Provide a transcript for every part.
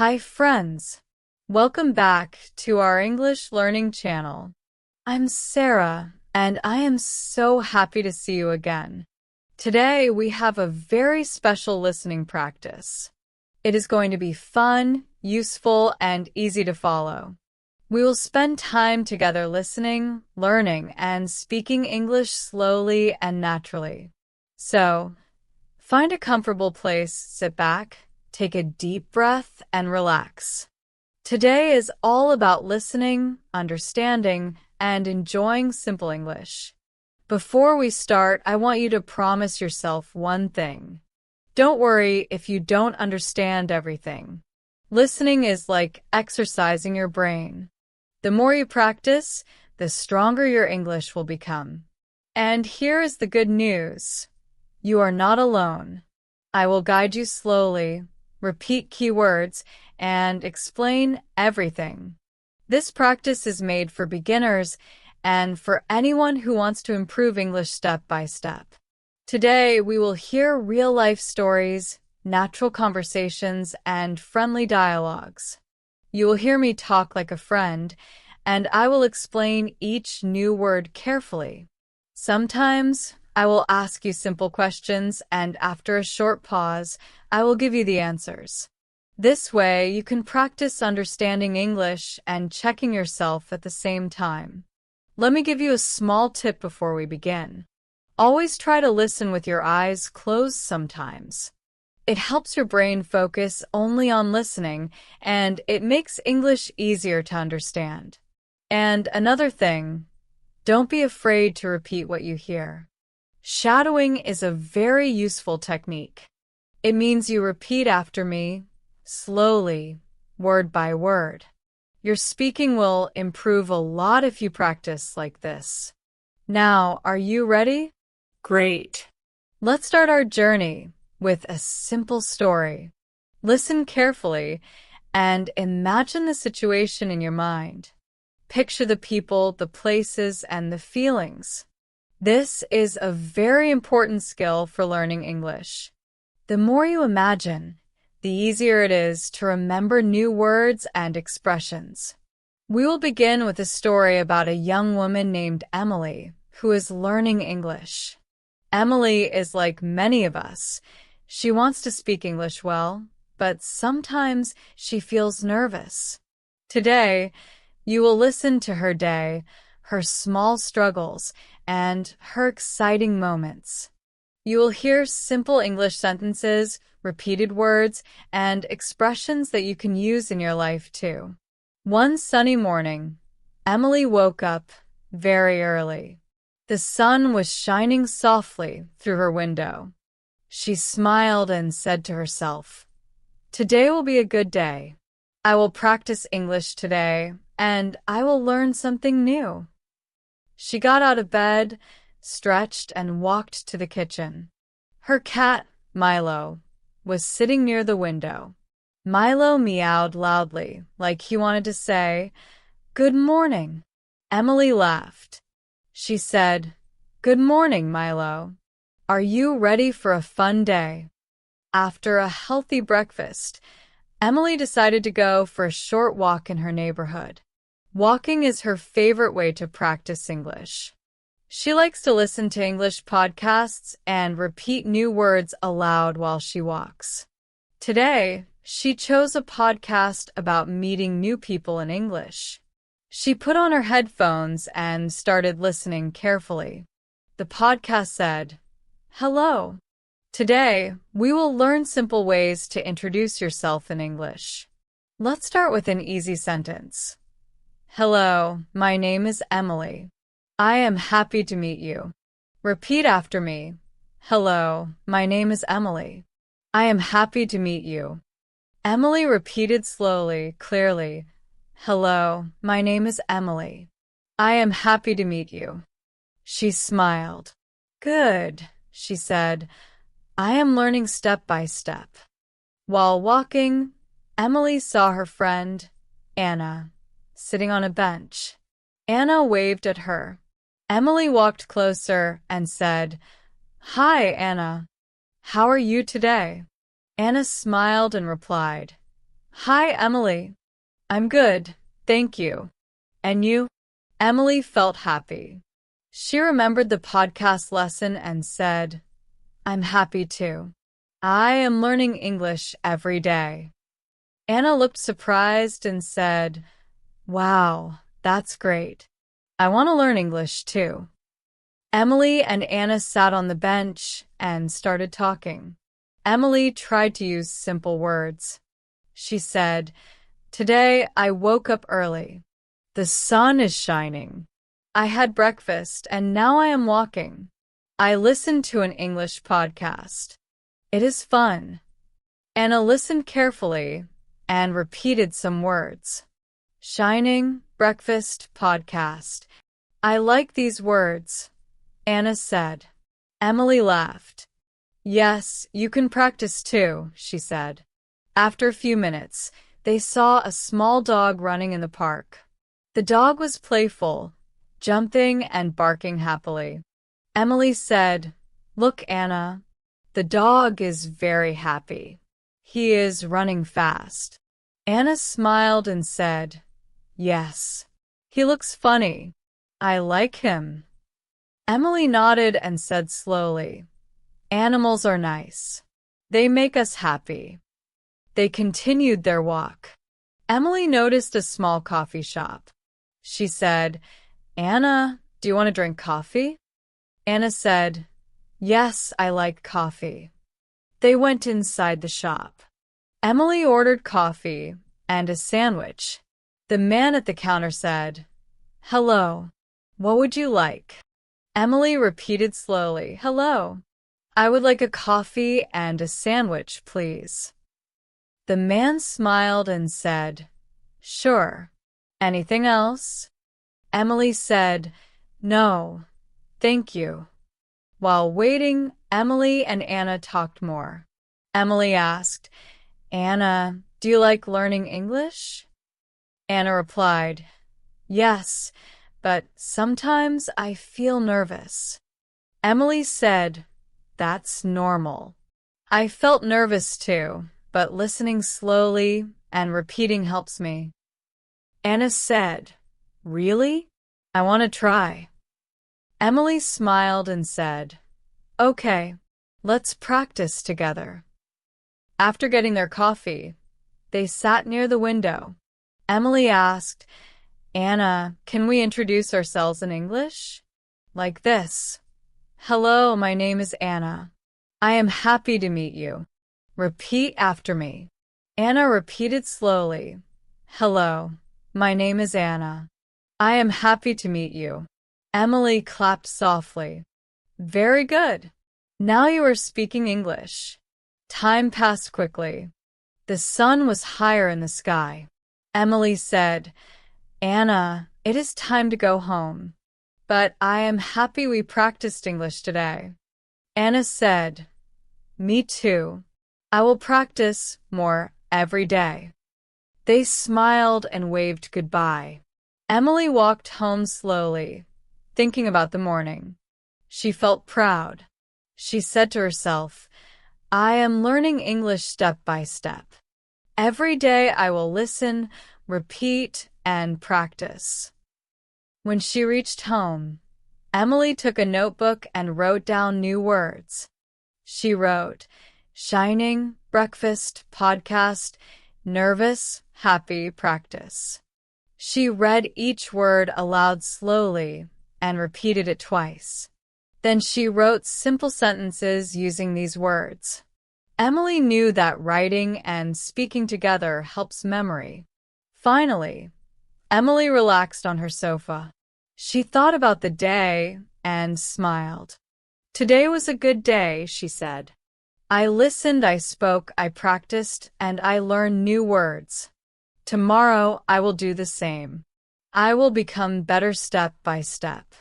Hi friends! Welcome back to our English learning channel. I'm Sarah, and I am so happy to see you again. Today we have a very special listening practice. It is going to be fun, useful, and easy to follow. We will spend time together listening, learning, and speaking English slowly and naturally. So, find a comfortable place, sit back, take a deep breath, and relax. Today is all about listening, understanding, and enjoying simple English. Before we start, I want you to promise yourself one thing. Don't worry if you don't understand everything. Listening is like exercising your brain. The more you practice, the stronger your English will become. And here is the good news. You are not alone. I will guide you slowly, repeat keywords, and explain everything. This practice is made for beginners and for anyone who wants to improve English step by step. Today, we will hear real-life stories, natural conversations, and friendly dialogues. You will hear me talk like a friend, and I will explain each new word carefully. Sometimes, I will ask you simple questions, and after a short pause, I will give you the answers. This way, you can practice understanding English and checking yourself at the same time. Let me give you a small tip before we begin. Always try to listen with your eyes closed sometimes. It helps your brain focus only on listening, and it makes English easier to understand. And another thing, don't be afraid to repeat what you hear. Shadowing is a very useful technique. It means you repeat after me, slowly, word by word. Your speaking will improve a lot if you practice like this. Now, are you ready? Great. Let's start our journey with a simple story. Listen carefully and imagine the situation in your mind. Picture the people, the places, and the feelings. This is a very important skill for learning English. The more you imagine, the easier it is to remember new words and expressions. We will begin with a story about a young woman named Emily, who is learning English. Emily is like many of us. She wants to speak English well, but sometimes she feels nervous. Today, you will listen to her day, her small struggles, and her exciting moments. You will hear simple English sentences, repeated words, and expressions that you can use in your life too. One sunny morning, Emily woke up very early. The sun was shining softly through her window. She smiled and said to herself, "Today will be a good day. I will practice English today, and I will learn something new." She got out of bed, stretched, and walked to the kitchen. Her cat, Milo, was sitting near the window. Milo meowed loudly, like he wanted to say, "Good morning." Emily laughed. She said, "Good morning, Milo. Are you ready for a fun day?" After a healthy breakfast, Emily decided to go for a short walk in her neighborhood. Walking is her favorite way to practice English. She likes to listen to English podcasts and repeat new words aloud while she walks. Today, she chose a podcast about meeting new people in English. She put on her headphones and started listening carefully. The podcast said, "Hello. Today, we will learn simple ways to introduce yourself in English. Let's start with an easy sentence. Hello, my name is Emily. I am happy to meet you." Repeat after me. Hello, my name is Emily. I am happy to meet you. Emily repeated slowly, clearly. Hello, my name is Emily. I am happy to meet you. She smiled. Good, she said. I am learning step by step. While walking, Emily saw her friend, Anna, sitting on a bench. Anna waved at her. Emily walked closer and said, "Hi, Anna. How are you today?" Anna smiled and replied, Hi, Emily. I'm good, thank you. And you? Emily felt happy. She remembered the podcast lesson and said, I'm happy too. I am learning English every day. Anna looked surprised and said, Wow, that's great. I want to learn English too. Emily and Anna sat on the bench and started talking. Emily tried to use simple words. She said, Today I woke up early. The sun is shining. I had breakfast and now I am walking. I listened to an English podcast. It is fun. Anna listened carefully and repeated some words. Shining, breakfast, podcast. I like these words, Anna said. Emily laughed. Yes, you can practice too, she said. After a few minutes, they saw a small dog running in the park. The dog was playful, jumping and barking happily. Emily said, Look, Anna, the dog is very happy. He is running fast. Anna smiled and said, Yes, he looks funny. I like him. Emily nodded and said slowly, Animals are nice. They make us happy. They continued their walk. Emily noticed a small coffee shop. She said, Anna, do you want to drink coffee? Anna said, Yes, I like coffee. They went inside the shop. Emily ordered coffee and a sandwich. The man at the counter said, Hello, what would you like? Emily repeated slowly, Hello. I would like a coffee and a sandwich, please. The man smiled and said, Sure. Anything else? Emily said, No, thank you. While waiting, Emily and Anna talked more. Emily asked, Anna, do you like learning English? Anna replied, Yes, but sometimes I feel nervous. Emily said, That's normal. I felt nervous too, but listening slowly and repeating helps me. Anna said, Really? I want to try. Emily smiled and said, Okay, let's practice together. After getting their coffee, they sat near the window. Emily asked, Anna, can we introduce ourselves in English? Like this. Hello, my name is Anna. I am happy to meet you. Repeat after me. Anna repeated slowly. Hello, my name is Anna. I am happy to meet you. Emily clapped softly. Very good. Now you are speaking English. Time passed quickly. The sun was higher in the sky. Emily said, Anna, it is time to go home. But I am happy we practiced English today. Anna said, Me too. I will practice more every day. They smiled and waved goodbye. Emily walked home slowly, thinking about the morning. She felt proud. She said to herself, I am learning English step by step. Every day I will listen, repeat, and practice. When she reached home, Emily took a notebook and wrote down new words. She wrote, shining, breakfast, podcast, nervous, happy, practice. She read each word aloud slowly and repeated it twice. Then she wrote simple sentences using these words. Emily knew that writing and speaking together helps memory. Finally, Emily relaxed on her sofa. She thought about the day and smiled. Today was a good day, she said. I listened, I spoke, I practiced, and I learned new words. Tomorrow I will do the same. I will become better step by step.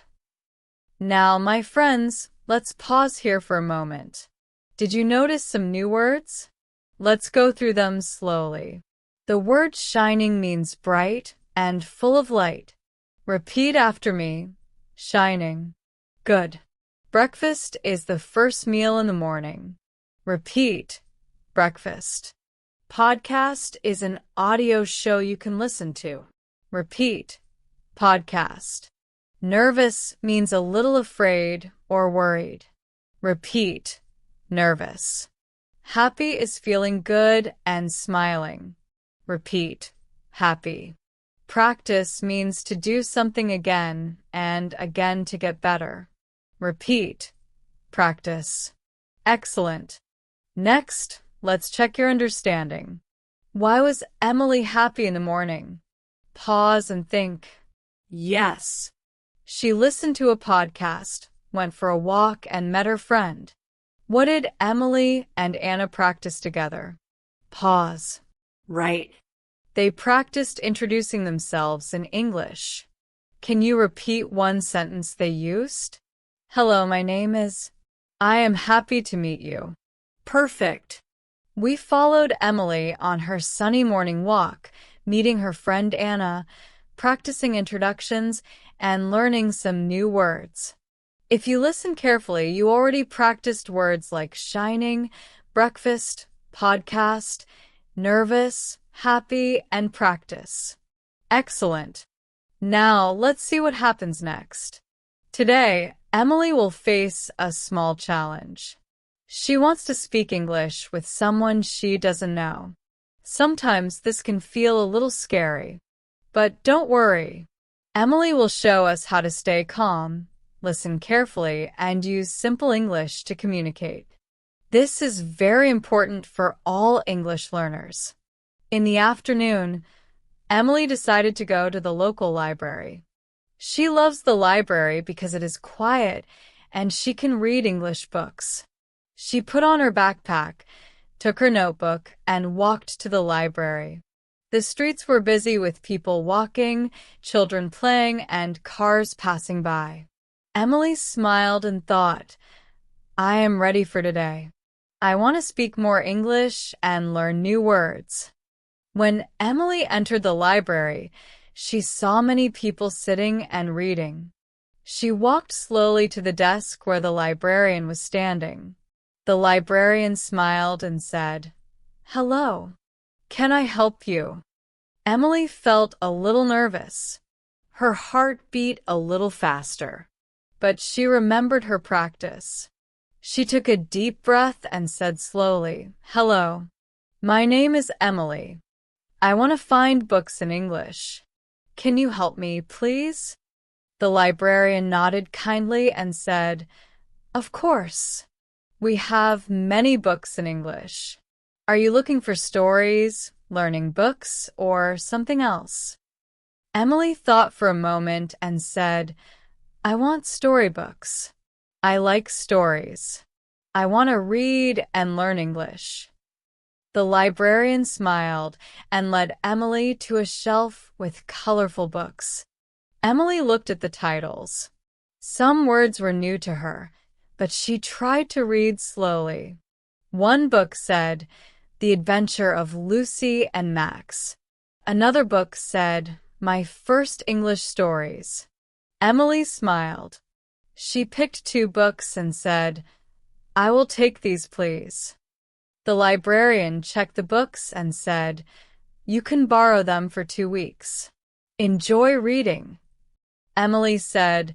Now, my friends, let's pause here for a moment. Did you notice some new words? Let's go through them slowly. The word shining means bright and full of light. Repeat after me. Shining. Good. Breakfast is the first meal in the morning. Repeat. Breakfast. Podcast is an audio show you can listen to. Repeat. Podcast. Nervous means a little afraid or worried. Repeat. Nervous. Happy is feeling good and smiling. Repeat. Happy. Practice means to do something again and again to get better. Repeat. Practice. Excellent. Next, let's check your understanding. Why was Emily happy in the morning? Pause and think. Yes. She listened to a podcast, went for a walk, and met her friend. What did Emily and Anna practice together? Pause. Right. They practiced introducing themselves in English. Can you repeat one sentence they used? Hello, my name is. I am happy to meet you. Perfect. We followed Emily on her sunny morning walk, meeting her friend Anna, practicing introductions, and learning some new words. If you listen carefully, you already practiced words like shining, breakfast, podcast, nervous, happy, and practice. Excellent. Now, let's see what happens next. Today, Emily will face a small challenge. She wants to speak English with someone she doesn't know. Sometimes this can feel a little scary, but don't worry. Emily will show us how to stay calm, listen carefully, and use simple English to communicate. This is very important for all English learners. In the afternoon, Emily decided to go to the local library. She loves the library because it is quiet and she can read English books. She put on her backpack, took her notebook, and walked to the library. The streets were busy with people walking, children playing, and cars passing by. Emily smiled and thought, I am ready for today. I want to speak more English and learn new words. When Emily entered the library, she saw many people sitting and reading. She walked slowly to the desk where the librarian was standing. The librarian smiled and said, Hello. Can I help you? Emily felt a little nervous. Her heart beat a little faster, but she remembered her practice. She took a deep breath and said slowly, Hello. My name is Emily. I want to find books in English. Can you help me, please? The librarian nodded kindly and said, Of course. We have many books in English. Are you looking for stories, learning books, or something else? Emily thought for a moment and said, I want storybooks. I like stories. I want to read and learn English. The librarian smiled and led Emily to a shelf with colorful books. Emily looked at the titles. Some words were new to her, but she tried to read slowly. One book said, The Adventure of Lucy and Max. Another book said, My First English Stories. Emily smiled. She picked 2 books and said, I will take these, please. The librarian checked the books and said, You can borrow them for 2 weeks. Enjoy reading. Emily said,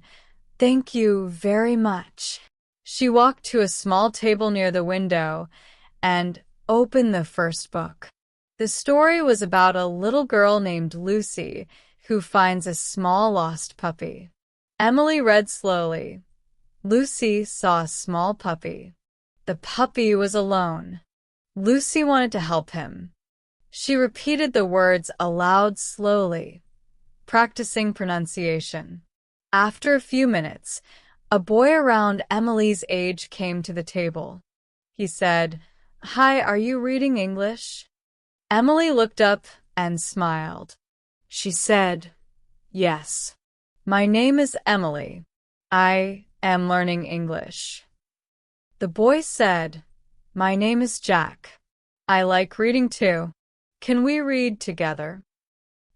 Thank you very much. She walked to a small table near the window and opened the first book. The story was about a little girl named Lucy who finds a small lost puppy. Emily read slowly. Lucy saw a small puppy. The puppy was alone. Lucy wanted to help him. She repeated the words aloud slowly, practicing pronunciation. After a few minutes, a boy around Emily's age came to the table. He said, Hi, are you reading English? Emily looked up and smiled. She said, Yes. My name is Emily. I am learning English. The boy said, My name is Jack. I like reading too. Can we read together?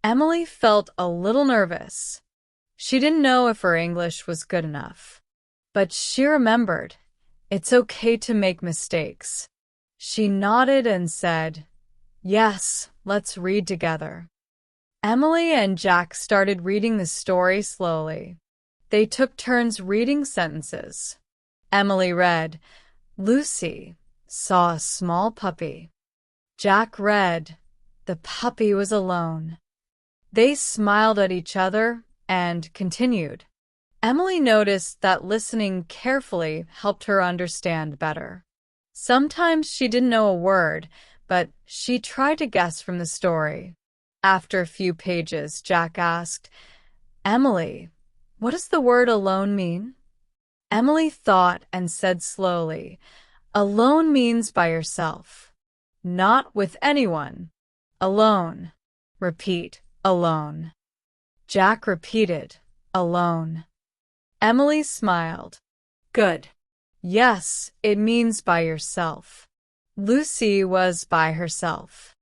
Emily felt a little nervous. She didn't know if her English was good enough. But she remembered, it's okay to make mistakes. She nodded and said, Yes, let's read together. Emily and Jack started reading the story slowly. They took turns reading sentences. Emily read, Lucy saw a small puppy. Jack read, the puppy was alone. They smiled at each other and continued. Emily noticed that listening carefully helped her understand better. Sometimes she didn't know a word, but she tried to guess from the story. After a few pages, Jack asked, Emily, what does the word alone mean? Emily thought and said slowly, alone means by yourself, not with anyone. Alone. Repeat, alone. Jack repeated, alone. Emily smiled. Good. Yes, it means by yourself. Lucy was by herself.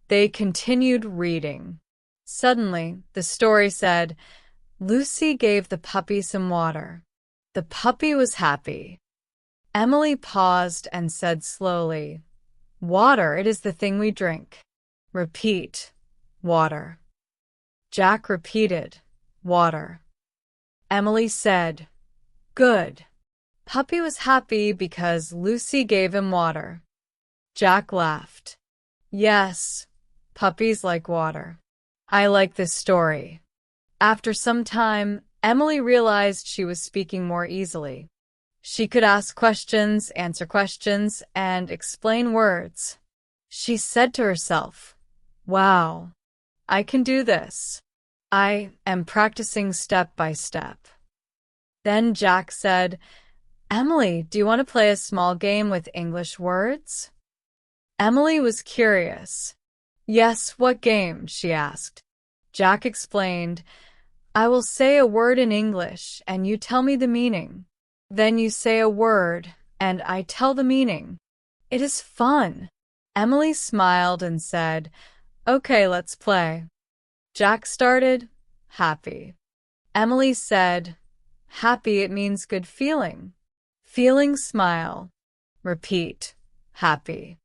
They continued reading. Suddenly, the story said, Lucy gave the puppy some water. The puppy was happy. Emily paused and said slowly, Water, it is the thing we drink. Repeat, water. Jack repeated, water. Emily said, Good. Puppy was happy because Lucy gave him water. Jack laughed. Yes, puppies like water. I like this story. After some time, Emily realized she was speaking more easily. She could ask questions, answer questions, and explain words. She said to herself, Wow, I can do this. I am practicing step by step. Then Jack said, Emily, do you want to play a small game with English words? Emily was curious. Yes, what game? She asked. Jack explained, I will say a word in English and you tell me the meaning. Then you say a word and I tell the meaning. It is fun. Emily smiled and said, Okay, let's play. Jack started, happy. Emily said, Happy, it means good feeling. Feeling, smile. Repeat, happy.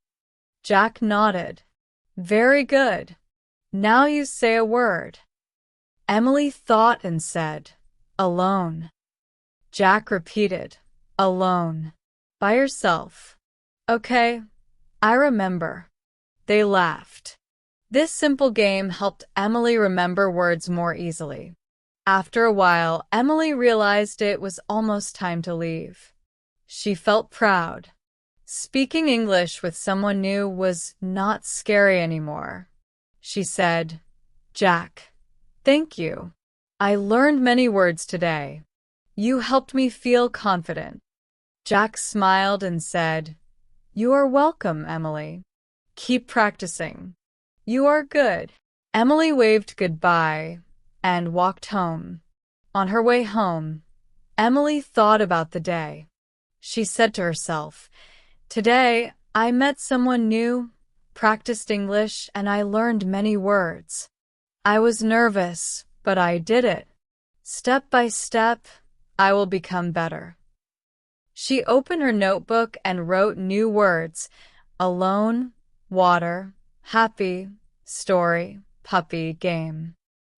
Jack nodded. Very good. Now you say a word. Emily thought and said, alone. Jack repeated, alone. By yourself. Okay, I remember. They laughed. This simple game helped Emily remember words more easily. After a while, Emily realized it was almost time to leave. She felt proud. Speaking English with someone new was not scary anymore. She said, Jack, thank you. I learned many words today. You helped me feel confident. Jack smiled and said, You are welcome, Emily. Keep practicing. You are good. Emily waved goodbye and walked home. On her way home, Emily thought about the day. She said to herself, Today, I met someone new, practiced English, and I learned many words. I was nervous, but I did it. Step by step, I will become better. She opened her notebook and wrote new words: alone, water, happy, story, puppy, game.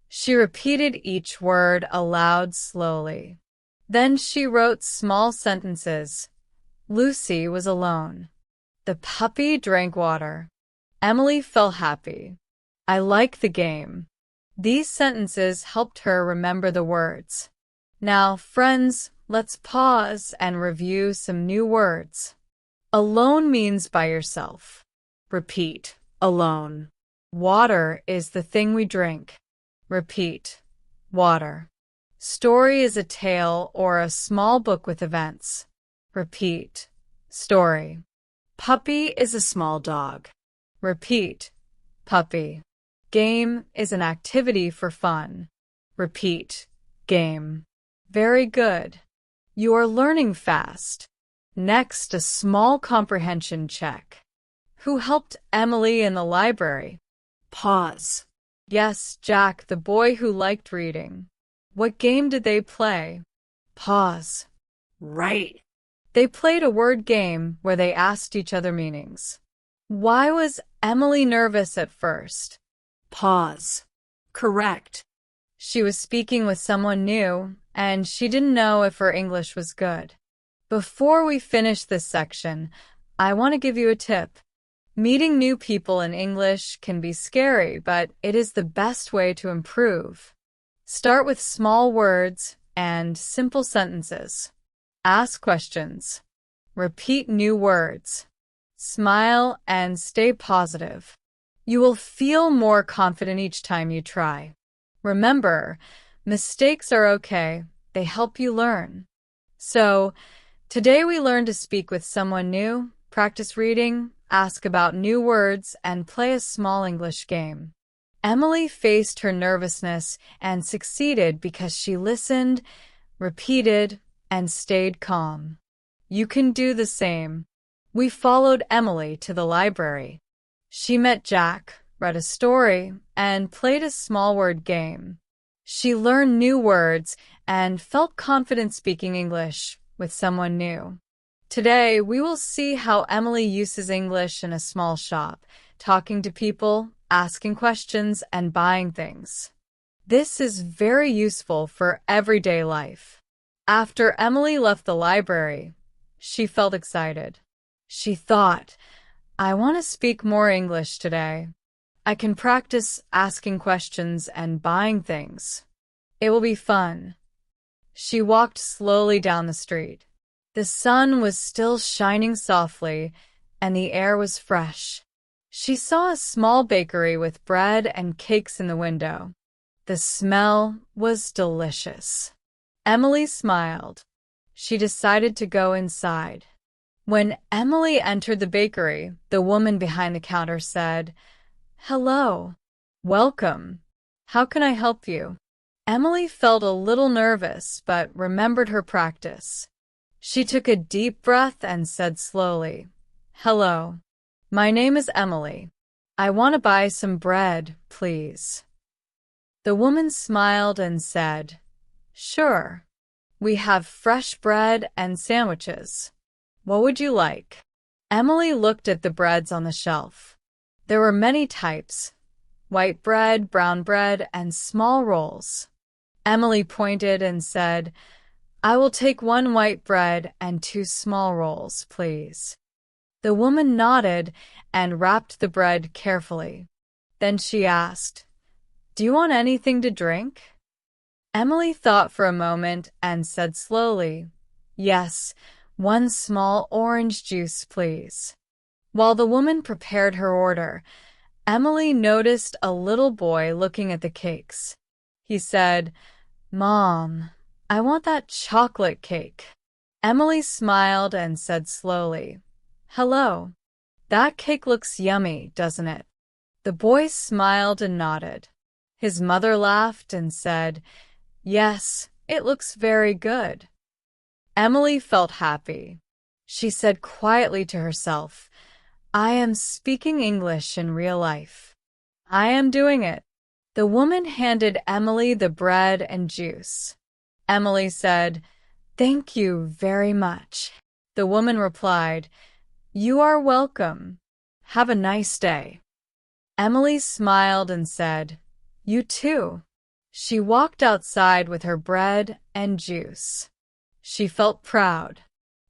She repeated each word aloud slowly. Then she wrote small sentences. Lucy was alone. The puppy drank water. Emily felt happy. I like the game. These sentences helped her remember the words. Now, friends, let's pause and review some new words. Alone means by yourself. Repeat, alone. Water is the thing we drink. Repeat, water. Story is a tale or a small book with events. Repeat, story. Puppy is a small dog. Repeat, puppy. Game is an activity for fun. Repeat, game. Very good. You are learning fast. Next, a small comprehension check. Who helped Emily in the library? Pause. Yes, Jack, the boy who liked reading. What game did they play? Pause. Right. They played a word game where they asked each other meanings. Why was Emily nervous at first. Pause. Correct. She was speaking with someone new, and she didn't know if her English was good. Before we finish this section, I want to give you a tip. Meeting new people in English can be scary, but it is the best way to improve. Start with small words and simple sentences. Ask questions. Repeat new words. Smile and stay positive. You will feel more confident each time you try. Remember, mistakes are okay. They help you learn. So, today we learned to speak with someone new, practice reading, ask about new words, and play a small English game. Emily faced her nervousness and succeeded because she listened, repeated, and stayed calm. You can do the same. We followed Emily to the library. She met Jack, read a story, and played a small word game. She learned new words and felt confident speaking English with someone new. Today, we will see how Emily uses English in a small shop, talking to people, asking questions, and buying things. This is very useful for everyday life. After Emily left the library, she felt excited. She thought, I want to speak more English today. I can practice asking questions and buying things. It will be fun. She walked slowly down the street. The sun was still shining softly, and the air was fresh. She saw a small bakery with bread and cakes in the window. The smell was delicious. Emily smiled. She decided to go inside. When Emily entered the bakery, the woman behind the counter said, Hello. Welcome. How can I help you? Emily felt a little nervous, but remembered her practice. She took a deep breath and said slowly, Hello. My name is Emily. I want to buy some bread, please. The woman smiled and said, Sure. We have fresh bread and sandwiches. What would you like? Emily looked at the breads on the shelf. There were many types: white bread, brown bread, and small rolls. Emily pointed and said, I will take 1 white bread and 2 small rolls, please. The woman nodded and wrapped the bread carefully. Then she asked, Do you want anything to drink? Emily thought for a moment and said slowly, Yes, 1 small orange juice, please. While the woman prepared her order, Emily noticed a little boy looking at the cakes. He said, Mom, I want that chocolate cake. Emily smiled and said slowly, Hello. That cake looks yummy, doesn't it? The boy smiled and nodded. His mother laughed and said, Yes, it looks very good. Emily felt happy. She said quietly to herself, I am speaking English in real life. I am doing it. The woman handed Emily the bread and juice. Emily said, Thank you very much. The woman replied, You are welcome. Have a nice day. Emily smiled and said, You too. She walked outside with her bread and juice. She felt proud.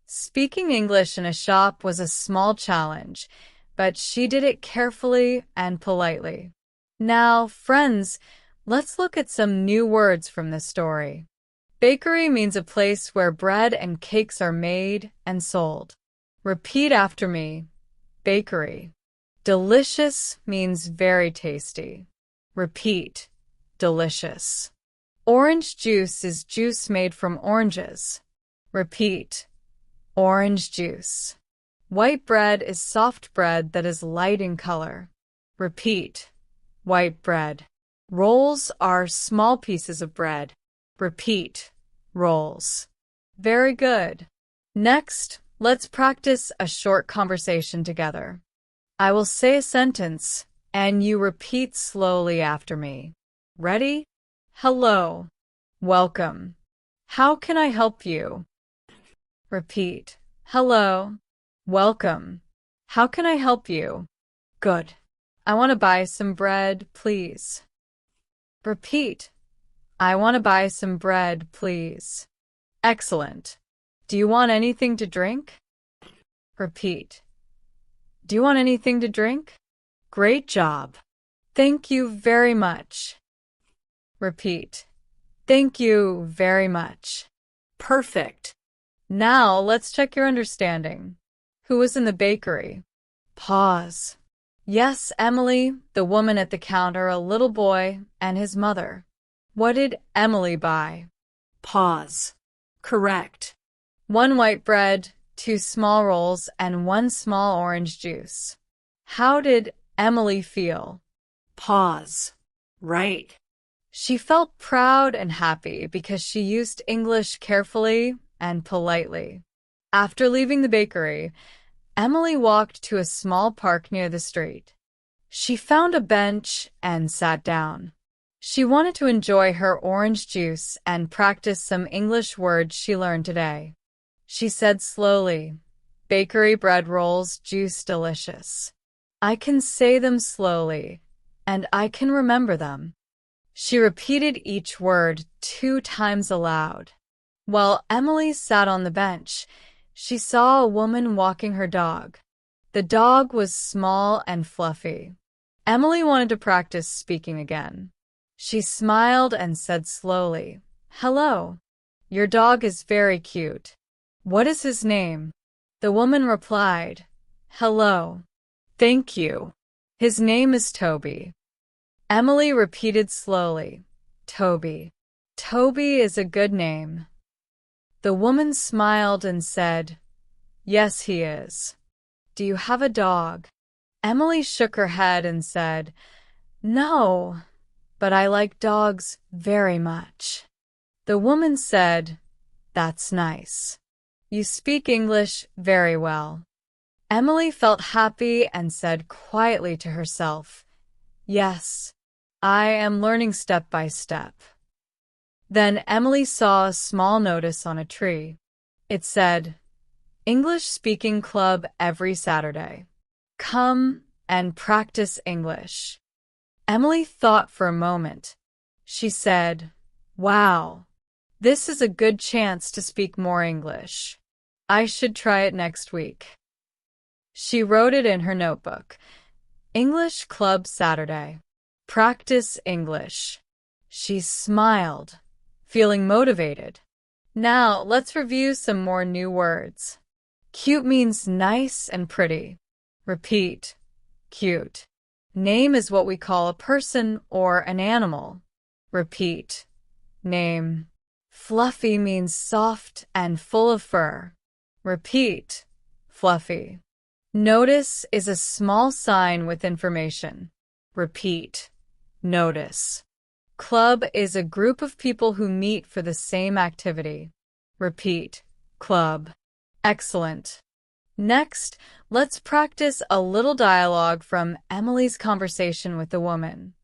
Speaking English in a shop was a small challenge, but she did it carefully and politely. Now, friends, let's look at some new words from this story. Bakery means a place where bread and cakes are made and sold. Repeat after me. Bakery. Delicious means very tasty. Repeat. Delicious. Orange juice is juice made from oranges. Repeat. Orange juice. White bread is soft bread that is light in color. Repeat. White bread. Rolls are small pieces of bread. Repeat. Rolls. Very good. Next, let's practice a short conversation together. I will say a sentence, and you repeat slowly after me. Ready? Hello. Welcome. How can I help you? Repeat. Hello. Welcome. How can I help you? Good. I want to buy some bread, please. Repeat. I want to buy some bread, please. Excellent. Do you want anything to drink? Repeat. Do you want anything to drink? Great job. Thank you very much. Repeat. Thank you very much. Perfect. Now let's check your understanding. Who was in the bakery? Pause. Yes, Emily, the woman at the counter, a little boy, and his mother. What did Emily buy? Pause. Correct. 1 white bread, 2 small rolls, and 1 small orange juice. How did Emily feel? Pause. Right. She felt proud and happy because she used English carefully and politely. After leaving the bakery, Emily walked to a small park near the street. She found a bench and sat down. She wanted to enjoy her orange juice and practice some English words she learned today. She said slowly, "Bakery bread rolls, juice delicious." I can say them slowly, and I can remember them. She repeated each word 2 times aloud. While Emily sat on the bench, she saw a woman walking her dog. The dog was small and fluffy. Emily wanted to practice speaking again. She smiled and said slowly, "Hello. Your dog is very cute. What is his name?" The woman replied, "Hello. Thank you. His name is Toby." Emily repeated slowly, "Toby. Toby is a good name." The woman smiled and said, "Yes, he is. Do you have a dog?" Emily shook her head and said, "No, but I like dogs very much." The woman said, "That's nice. You speak English very well." Emily felt happy and said quietly to herself, "Yes, I am learning step by step." Then Emily saw a small notice on a tree. It said, "English Speaking Club every Saturday. Come and practice English." Emily thought for a moment. She said, "Wow, this is a good chance to speak more English. I should try it next week." She wrote it in her notebook. English Club Saturday. Practice English. She smiled, feeling motivated. Now let's review some more new words. Cute means nice and pretty. Repeat. Cute. Name is what we call a person or an animal. Repeat. Name. Fluffy means soft and full of fur. Repeat. Fluffy. Notice is a small sign with information. Repeat. Notice. Club is a group of people who meet for the same activity. Repeat. Club. Excellent. Next, let's practice a little dialogue from Emily's conversation with the woman.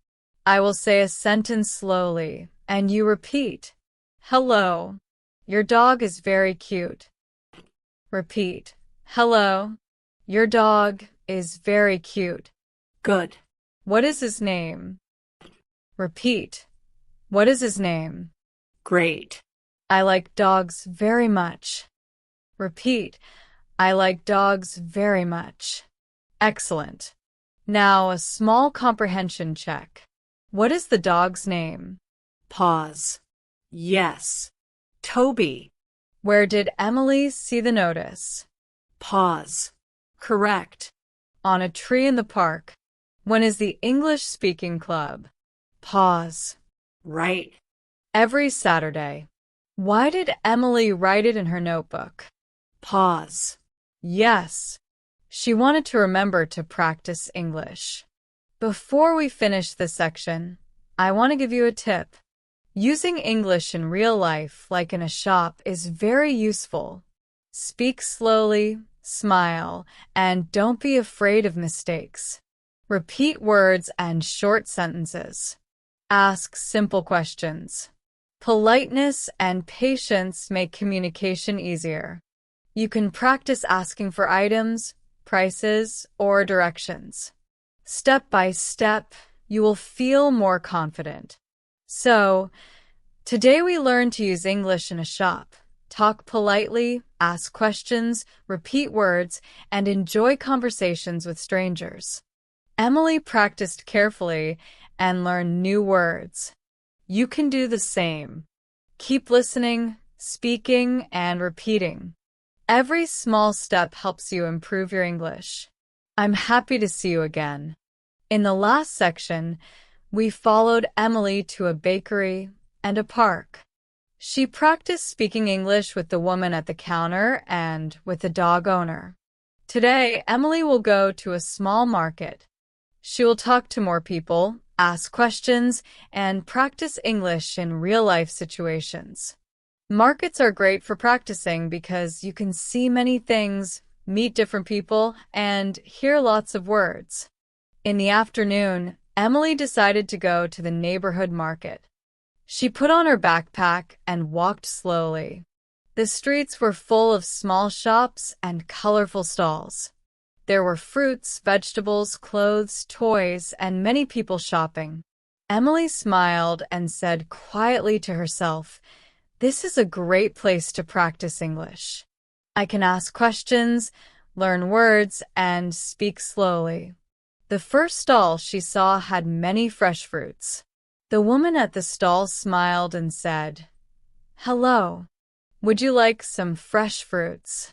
I will say a sentence slowly, and you repeat. Hello. Your dog is very cute. Repeat. Hello. Your dog is very cute. Good. What is his name? Repeat. What is his name? Great. I like dogs very much. Repeat. I like dogs very much. Excellent. Now a small comprehension check. What is the dog's name? Pause. Yes. Toby. Where did Emily see the notice? Pause. Correct. On a tree in the park. When is the English speaking club? Pause. Right. Every Saturday. Why did Emily write it in her notebook? Pause. Yes. She wanted to remember to practice English. Before we finish this section, I want to give you a tip. Using English in real life, like in a shop, is very useful. Speak slowly, smile, and don't be afraid of mistakes. Repeat words and short sentences. Ask simple questions. Politeness and patience make communication easier. You can practice asking for items, prices, or directions. Step by step, you will feel more confident. So, today we learned to use English in a shop. Talk politely, ask questions, repeat words, and enjoy conversations with strangers. Emily practiced carefully and learned new words. You can do the same. Keep listening, speaking, and repeating. Every small step helps you improve your English. I'm happy to see you again. In the last section, we followed Emily to a bakery and a park. She practiced speaking English with the woman at the counter and with the dog owner. Today, Emily will go to a small market. She will talk to more people, ask questions, and practice English in real-life situations. Markets are great for practicing because you can see many things, meet different people, and hear lots of words. In the afternoon, Emily decided to go to the neighborhood market. She put on her backpack and walked slowly. The streets were full of small shops and colorful stalls. There were fruits, vegetables, clothes, toys, and many people shopping. Emily smiled and said quietly to herself, "This is a great place to practice English. I can ask questions, learn words, and speak slowly." The first stall she saw had many fresh fruits. The woman at the stall smiled and said, "Hello, would you like some fresh fruits?"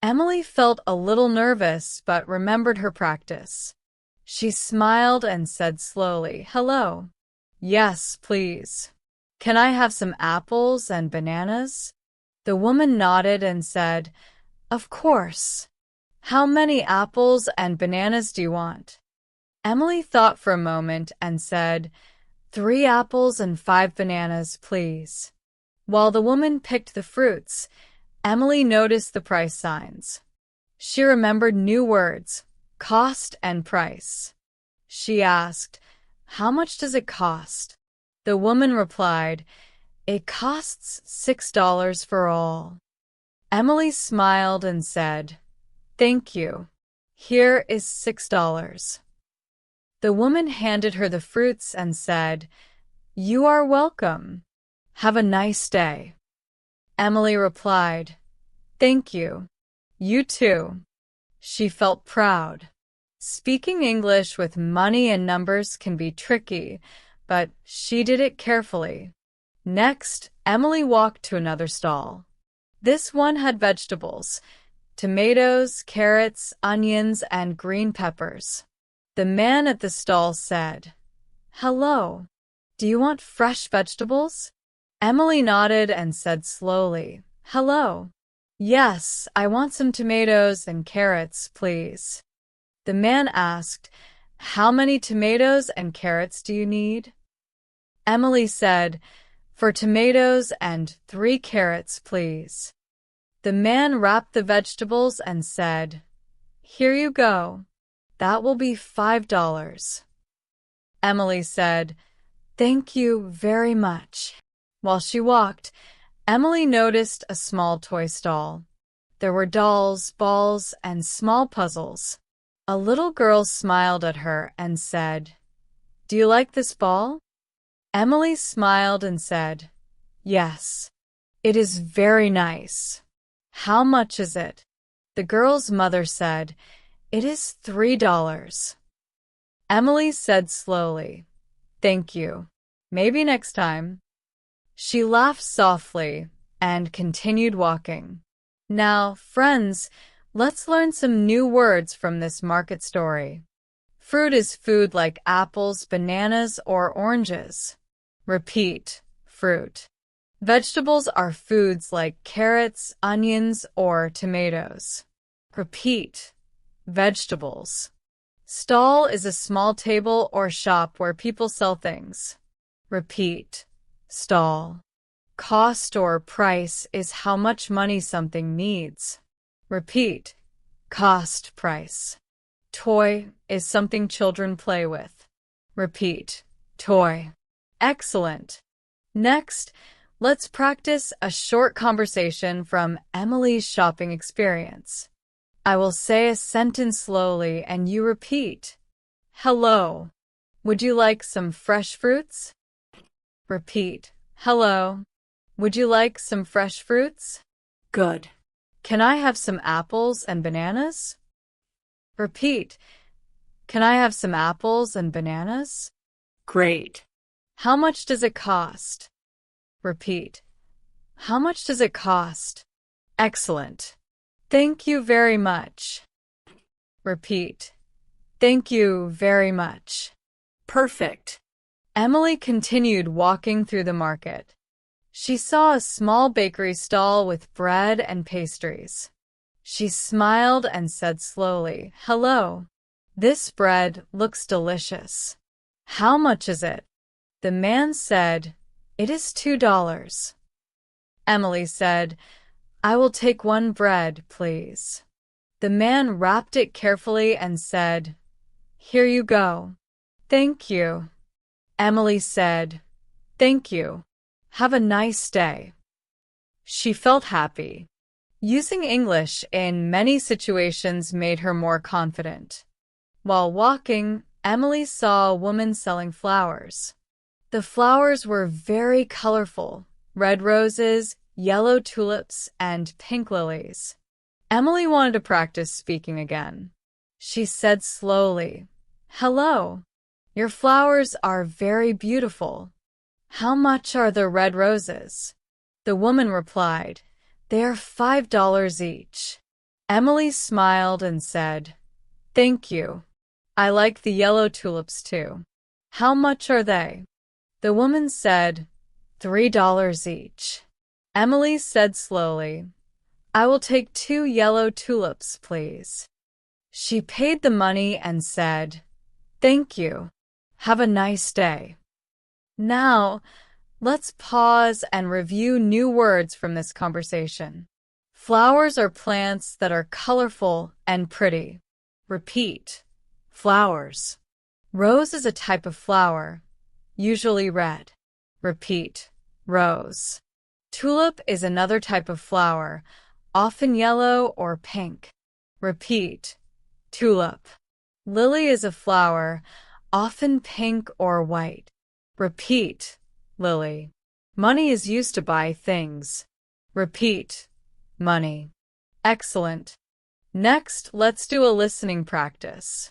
Emily felt a little nervous but remembered her practice. She smiled and said slowly, "Hello. Yes, please. Can I have some apples and bananas?" The woman nodded and said, "Of course. How many apples and bananas do you want?" Emily thought for a moment and said, 3 apples and 5 bananas, please." While the woman picked the fruits, Emily noticed the price signs. She remembered new words, cost and price. She asked, "How much does it cost?" The woman replied, "It costs $6 for all." Emily smiled and said, "Thank you. Here is $6." The woman handed her the fruits and said, "You are welcome. Have a nice day." Emily replied, "Thank you. You too." She felt proud. Speaking English with money and numbers can be tricky, but she did it carefully. Next, Emily walked to another stall. This one had vegetables, tomatoes, carrots, onions, and green peppers. The man at the stall said, "Hello, do you want fresh vegetables?" Emily nodded and said slowly, "Hello. Yes, I want some tomatoes and carrots, please." The man asked, "How many tomatoes and carrots do you need?" Emily said, "For tomatoes and 3 carrots, please." The man wrapped the vegetables and said, "Here you go. That will be $5. Emily said, "Thank you very much." While she walked, Emily noticed a small toy stall. There were dolls, balls, and small puzzles. A little girl smiled at her and said, "Do you like this ball?" Emily smiled and said, "Yes, it is very nice." "How much is it?" The girl's mother said, "It is $3. Emily said slowly, "Thank you. Maybe next time." She laughed softly and continued walking. Now, friends, let's learn some new words from this market story. Fruit is food like apples, bananas, or oranges. Repeat, fruit. Vegetables are foods like carrots, onions, or tomatoes. Repeat, vegetables. Stall is a small table or shop where people sell things. Repeat, stall. Cost or price is how much money something needs. Repeat, cost, price. Toy is something children play with. Repeat, toy. Excellent. Next, let's practice a short conversation from Emily's shopping experience. I will say a sentence slowly and you repeat. Hello. Would you like some fresh fruits? Repeat. Hello. Would you like some fresh fruits? Good. Can I have some apples and bananas? Repeat. Can I have some apples and bananas? Great. How much does it cost? Repeat. How much does it cost? Excellent. Thank you very much. Repeat. Thank you very much. Perfect. Emily continued walking through the market. She saw a small bakery stall with bread and pastries. She smiled and said slowly, "Hello. This bread looks delicious. How much is it?" The man said, "It is $2." Emily said, "I will take one bread, please." The man wrapped it carefully and said, "Here you go." "Thank you." Emily said, "Thank you. Have a nice day." She felt happy. Using English in many situations made her more confident. While walking, Emily saw a woman selling flowers. The flowers were very colorful: red roses, yellow tulips, and pink lilies. Emily wanted to practice speaking again. She said slowly, "Hello. Your flowers are very beautiful. How much are the red roses?" The woman replied, "They are $5 each." Emily smiled and said, "Thank you. I like the yellow tulips too. How much are they?" The woman said, $3 each. Emily said slowly, "I will take 2 yellow tulips, please." She paid the money and said, "Thank you. Have a nice day." Now, let's pause and review new words from this conversation. Flowers are plants that are colorful and pretty. Repeat. Flowers. Rose is a type of flower, usually red. Repeat. Rose. Tulip is another type of flower, often yellow or pink. Repeat. Tulip. Lily is a flower, often pink or white. Repeat. Lily. Money is used to buy things. Repeat. Money. Excellent. Next, let's do a listening practice.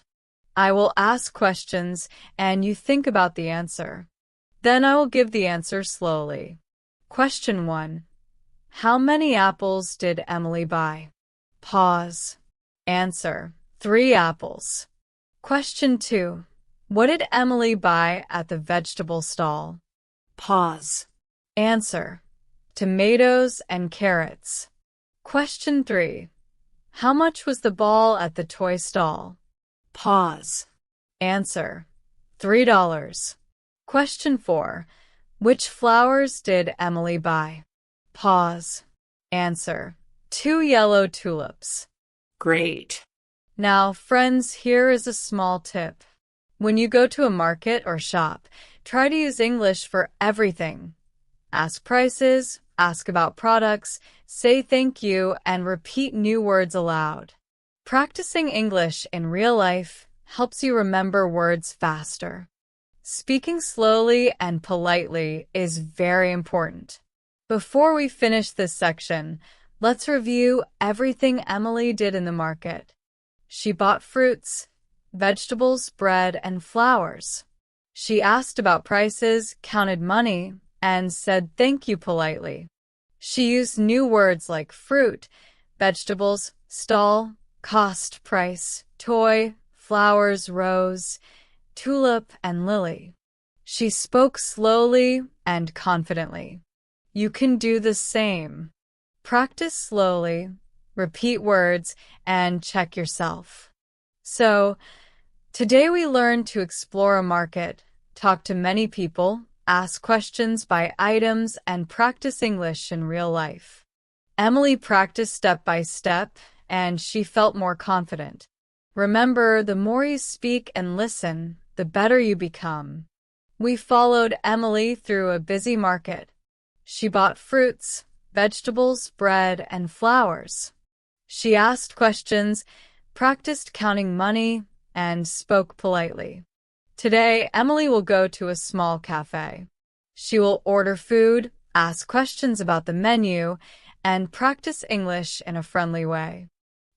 I will ask questions and you think about the answer. Then I will give the answer slowly. Question 1. How many apples did Emily buy? Pause. Answer. 3 apples. Question 2. What did Emily buy at the vegetable stall? Pause. Answer. Tomatoes and carrots. Question 3. How much was the ball at the toy stall? Pause. Answer. $3. Question 4. Which flowers did Emily buy? Pause. Answer. 2 yellow tulips. Great. Now, friends, here is a small tip. When you go to a market or shop, try to use English for everything. Ask prices, ask about products, say thank you, and repeat new words aloud. Practicing English in real life helps you remember words faster. Speaking slowly and politely is very important. Before we finish this section, let's review everything Emily did in the market. She bought fruits, vegetables, bread, and flowers. She asked about prices, counted money, and said thank you politely. She used new words like fruit, vegetables, stall, cost, price, toy, flowers, rose, tulip, and lily. She spoke slowly and confidently. You can do the same. Practice slowly, repeat words, and check yourself. So, today we learned to explore a market, talk to many people, ask questions by items, and practice English in real life. Emily practiced step by step, and she felt more confident. Remember, the more you speak and listen, the better you become. We followed Emily through a busy market. She bought fruits, vegetables, bread, and flowers. She asked questions, practiced counting money, and spoke politely. Today, Emily will go to a small cafe. She will order food, ask questions about the menu, and practice English in a friendly way.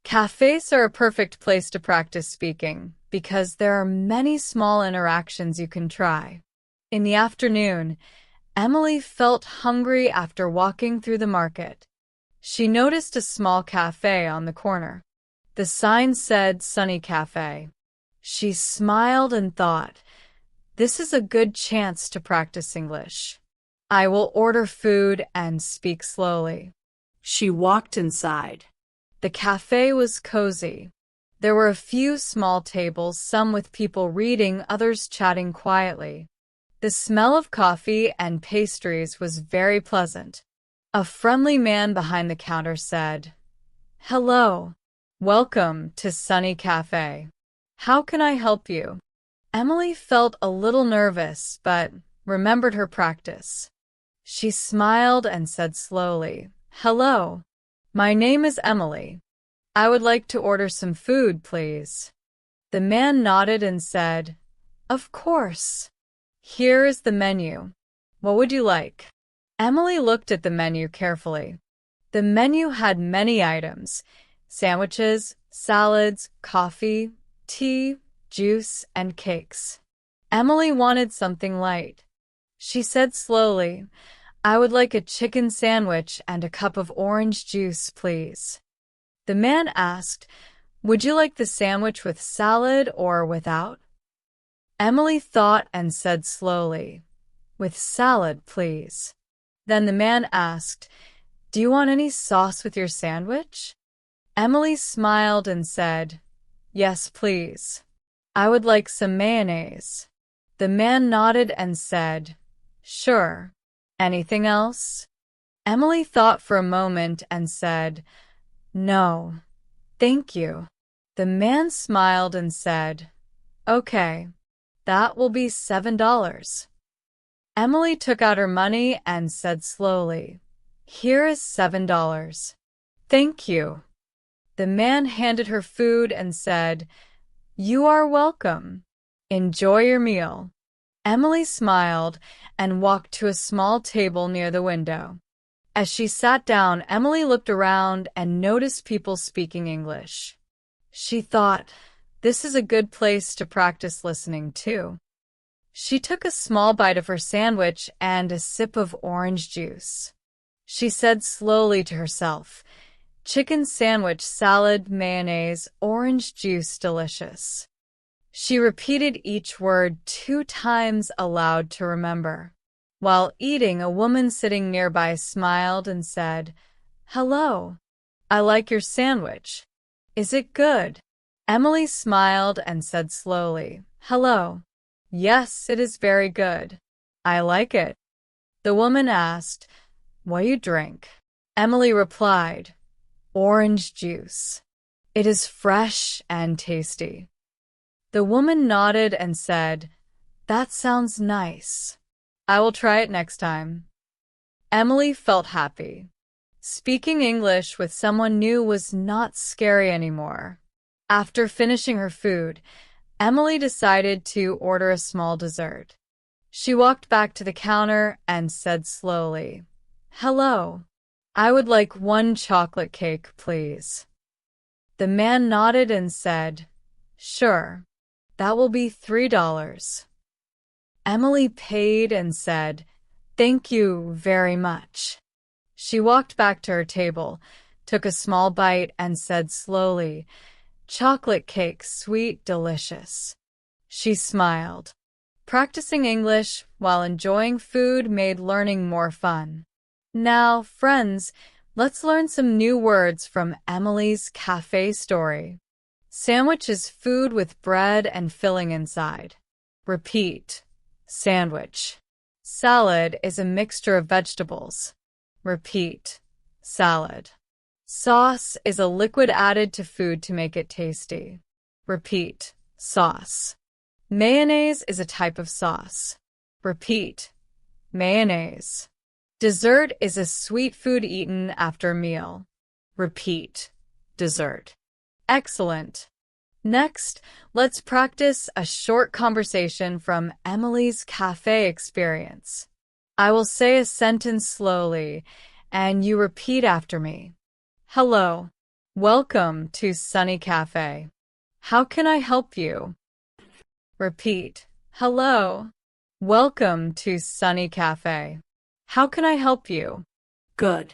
Cafes are a perfect place to practice speaking because there are many small interactions you can try. In the afternoon, Emily felt hungry after walking through the market. She noticed a small cafe on the corner. The sign said Sunny Cafe. She smiled and thought, this is a good chance to practice English. I will order food and speak slowly. She walked inside. The cafe was cozy. There were a few small tables, some with people reading, others chatting quietly. The smell of coffee and pastries was very pleasant. A friendly man behind the counter said, "Hello. Welcome to Sunny Cafe. How can I help you?" Emily felt a little nervous, but remembered her practice. She smiled and said slowly, "Hello. My name is Emily. I would like to order some food, please." The man nodded and said, "Of course. Here is the menu. What would you like?" Emily looked at the menu carefully. The menu had many items: sandwiches, salads, coffee, tea, juice, and cakes. Emily wanted something light. She said slowly, "I would like a chicken sandwich and a cup of orange juice, please." The man asked, "Would you like the sandwich with salad or without?" Emily thought and said slowly, "With salad, please." Then the man asked, "Do you want any sauce with your sandwich?" Emily smiled and said, "Yes, please. I would like some mayonnaise." The man nodded and said, "Sure. Anything else?" Emily thought for a moment and said, "No, thank you." The man smiled and said, "Okay, that will be $7." Emily took out her money and said slowly, "Here is $7. Thank you." The man handed her food and said, "You are welcome. Enjoy your meal." Emily smiled and walked to a small table near the window. As she sat down, Emily looked around and noticed people speaking English. She thought, this is a good place to practice listening too. She took a small bite of her sandwich and a sip of orange juice. She said slowly to herself, "Chicken sandwich, salad, mayonnaise, orange juice, delicious." She repeated each word 2 times aloud to remember. While eating, a woman sitting nearby smiled and said, "Hello. I like your sandwich. Is it good?" Emily smiled and said slowly, "Hello. Yes, it is very good. I like it." The woman asked, "What do you drink?" Emily replied, "Orange juice. It is fresh and tasty." The woman nodded and said, "That sounds nice. I will try it next time." Emily felt happy. Speaking English with someone new was not scary anymore. After finishing her food, Emily decided to order a small dessert. She walked back to the counter and said slowly, "Hello. I would like 1 chocolate cake, please." The man nodded and said, "Sure. That will be $3." Emily paid and said, "Thank you very much." She walked back to her table, took a small bite, and said slowly, "Chocolate cake, sweet, delicious." She smiled. Practicing English while enjoying food made learning more fun. Now, friends, let's learn some new words from Emily's cafe story. Sandwich is food with bread and filling inside. Repeat. Sandwich. Salad is a mixture of vegetables. Repeat. Salad. Sauce is a liquid added to food to make it tasty. Repeat. Sauce. Mayonnaise is a type of sauce. Repeat. Mayonnaise. Dessert is a sweet food eaten after a meal. Repeat. Dessert. Excellent. Next, let's practice a short conversation from Emily's cafe experience. I will say a sentence slowly, and you repeat after me. Hello. Welcome to Sunny Cafe. How can I help you? Repeat. Hello. Welcome to Sunny Cafe. How can I help you? Good.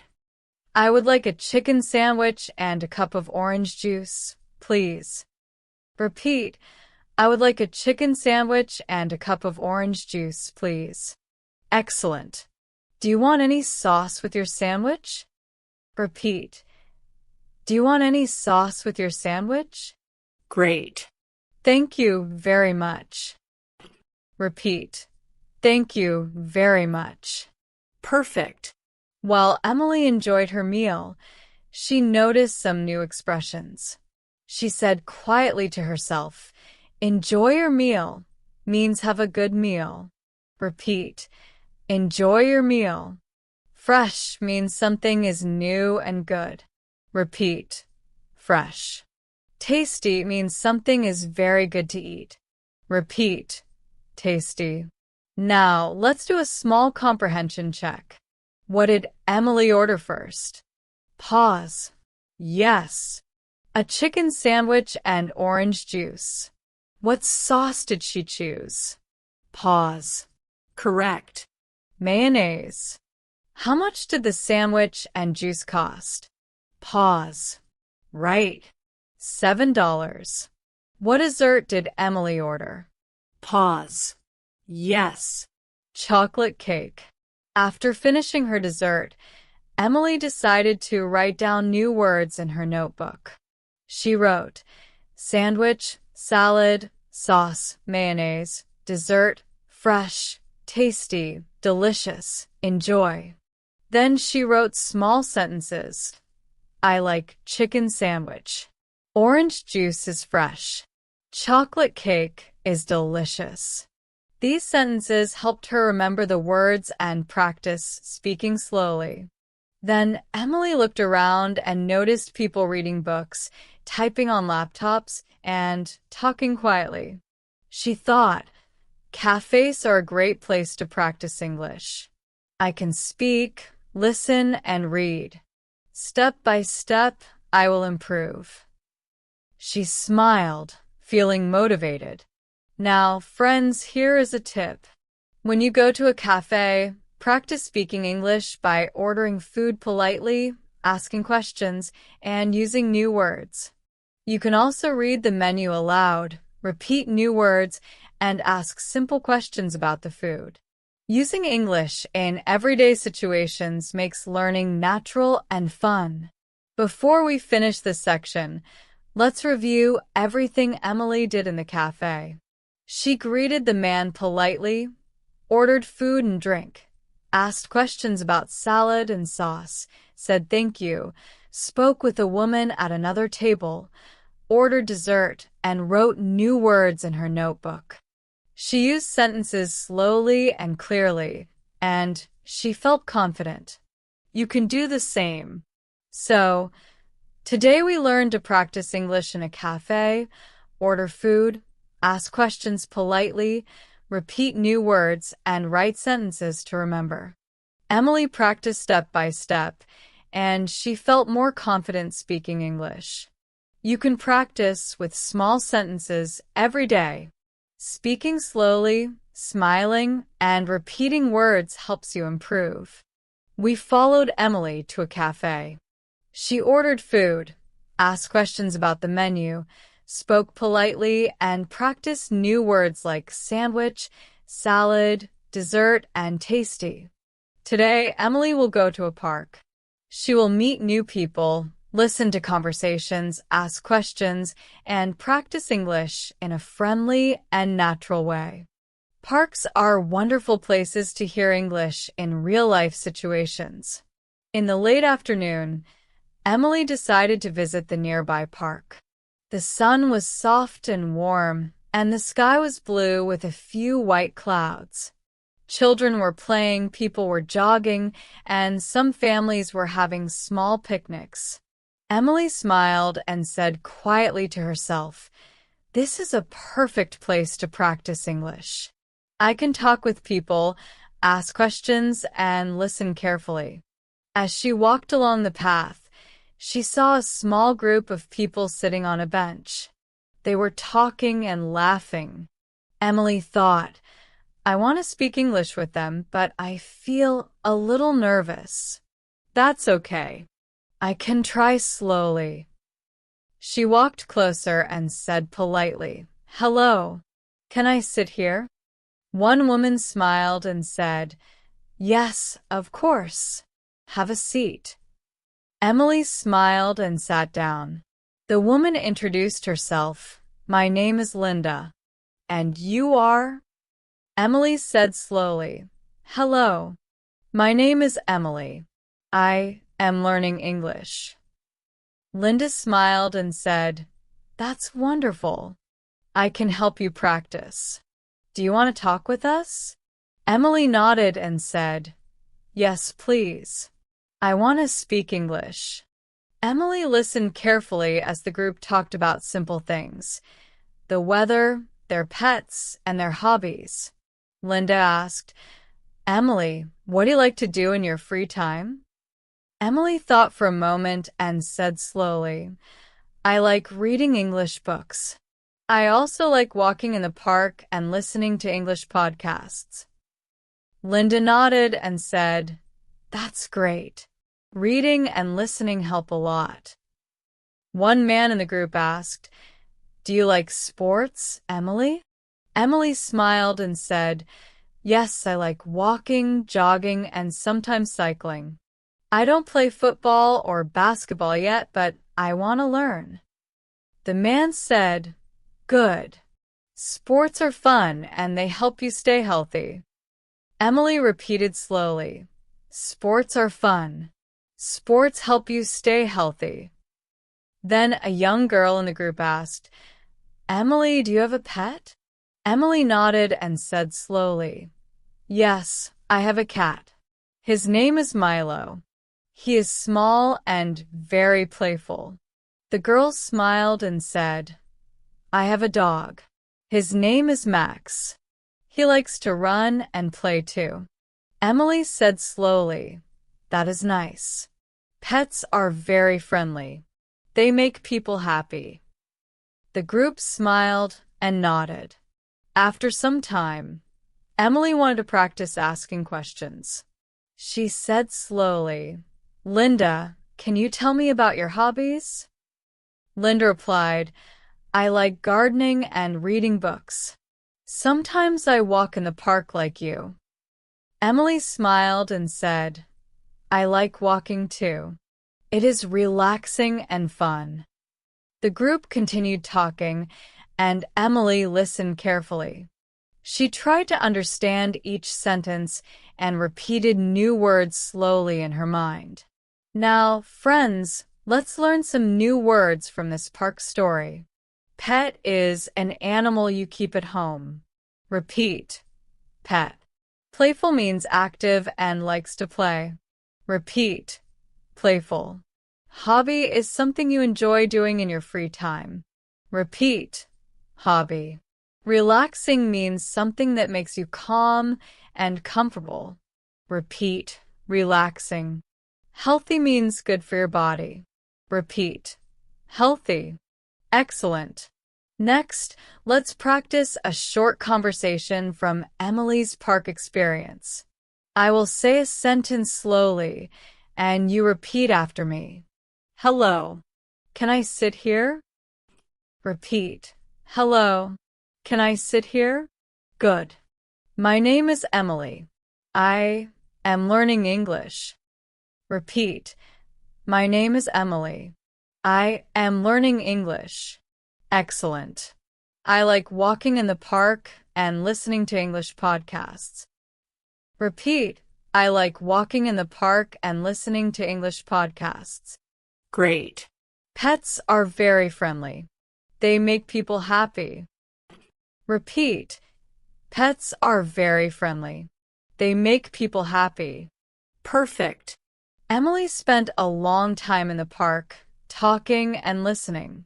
I would like a chicken sandwich and a cup of orange juice, please. Repeat. I would like a chicken sandwich and a cup of orange juice, please. Excellent. Do you want any sauce with your sandwich? Repeat. Do you want any sauce with your sandwich? Great. Thank you very much. Repeat. Thank you very much. Perfect. While Emily enjoyed her meal, she noticed some new expressions. She said quietly to herself, "Enjoy your meal" means have a good meal. Repeat. Enjoy your meal. Fresh means something is new and good. Repeat. Fresh. Tasty means something is very good to eat. Repeat. Tasty. Now, let's do a small comprehension check. What did Emily order first? Pause. Yes. A chicken sandwich and orange juice. What sauce did she choose? Pause. Correct. Mayonnaise. How much did the sandwich and juice cost? Pause. Right. $7. What dessert did Emily order? Pause. Yes. Chocolate cake. After finishing her dessert, Emily decided to write down new words in her notebook. She wrote, sandwich, salad, sauce, mayonnaise, dessert, fresh, tasty, delicious, enjoy. Then she wrote small sentences. I like chicken sandwich. Orange juice is fresh. Chocolate cake is delicious. These sentences helped her remember the words and practice speaking slowly. Then Emily looked around and noticed people reading books, typing on laptops, and talking quietly. She thought, cafes are a great place to practice English. I can speak, listen, and read. Step by step, I will improve. She smiled, feeling motivated. Now, friends, here is a tip. When you go to a cafe, practice speaking English by ordering food politely, asking questions, and using new words. You can also read the menu aloud, repeat new words, and ask simple questions about the food. Using English in everyday situations makes learning natural and fun. Before we finish this section, let's review everything Emily did in the cafe. She greeted the man politely, ordered food and drink, asked questions about salad and sauce, said thank you, spoke with a woman at another table, ordered dessert, and wrote new words in her notebook. She used sentences slowly and clearly, and she felt confident. You can do the same. So, today we learned to practice English in a cafe, order food, ask questions politely, repeat new words, and write sentences to remember. Emily practiced step by step, and she felt more confident speaking English. You can practice with small sentences every day. Speaking slowly, smiling, and repeating words helps you improve. We followed Emily to a cafe. She ordered food, asked questions about the menu, spoke politely, and practiced new words like sandwich, salad, dessert, and tasty. Today, Emily will go to a park. She will meet new people, listen to conversations, ask questions, and practice English in a friendly and natural way. Parks are wonderful places to hear English in real-life situations. In the late afternoon, Emily decided to visit the nearby park. The sun was soft and warm, and the sky was blue with a few white clouds. Children were playing, people were jogging, and some families were having small picnics. Emily smiled and said quietly to herself, This is a perfect place to practice English. I can talk with people, ask questions, and listen carefully. As she walked along the path, she saw a small group of people sitting on a bench. They were talking and laughing. Emily thought, I want to speak English with them, but I feel a little nervous. That's okay. I can try slowly. She walked closer and said politely, Hello, can I sit here? One woman smiled and said, Yes, of course. Have a seat. Emily smiled and sat down. The woman introduced herself. My name is Linda. And you are? Emily said slowly, Hello. My name is Emily. I am learning English. Linda smiled and said, That's wonderful. I can help you practice. Do you want to talk with us? Emily nodded and said, Yes, please. I want to speak English. Emily listened carefully as the group talked about simple things, the weather, their pets, and their hobbies. Linda asked, Emily, what do you like to do in your free time? Emily thought for a moment and said slowly, I like reading English books. I also like walking in the park and listening to English podcasts. Linda nodded and said, That's great. Reading and listening help a lot. One man in the group asked, Do you like sports, Emily? Emily smiled and said, Yes, I like walking, jogging, and sometimes cycling. I don't play football or basketball yet, but I want to learn. The man said, Good. Sports are fun and they help you stay healthy. Emily repeated slowly, Sports are fun. Sports help you stay healthy. Then a young girl in the group asked, Emily, do you have a pet? Emily nodded and said slowly, Yes, I have a cat. His name is Milo. He is small and very playful. The girl smiled and said, I have a dog. His name is Max. He likes to run and play too. Emily said slowly, That is nice. Pets are very friendly. They make people happy. The group smiled and nodded. After some time, Emily wanted to practice asking questions. She said slowly, Linda, can you tell me about your hobbies? Linda replied, I like gardening and reading books. Sometimes I walk in the park like you. Emily smiled and said, I like walking too. It is relaxing and fun. The group continued talking, and Emily listened carefully. She tried to understand each sentence and repeated new words slowly in her mind. Now, friends, let's learn some new words from this park story. Pet is an animal you keep at home. Repeat. Pet. Playful means active and likes to play. Repeat. Playful. Hobby is something you enjoy doing in your free time. Repeat. Hobby. Relaxing means something that makes you calm and comfortable. Repeat. Relaxing. Healthy means good for your body. Repeat. Healthy. Excellent. Next, let's practice a short conversation from Emily's park experience. I will say a sentence slowly, and you repeat after me. Hello. Can I sit here? Repeat. Hello. Can I sit here? Good. My name is Emily. I am learning English. Repeat. My name is Emily. I am learning English. Excellent. I like walking in the park and listening to English podcasts. Repeat. I like walking in the park and listening to English podcasts. Great. Pets are very friendly. They make people happy. Repeat. Pets are very friendly. They make people happy. Perfect. Emily spent a long time in the park, talking and listening.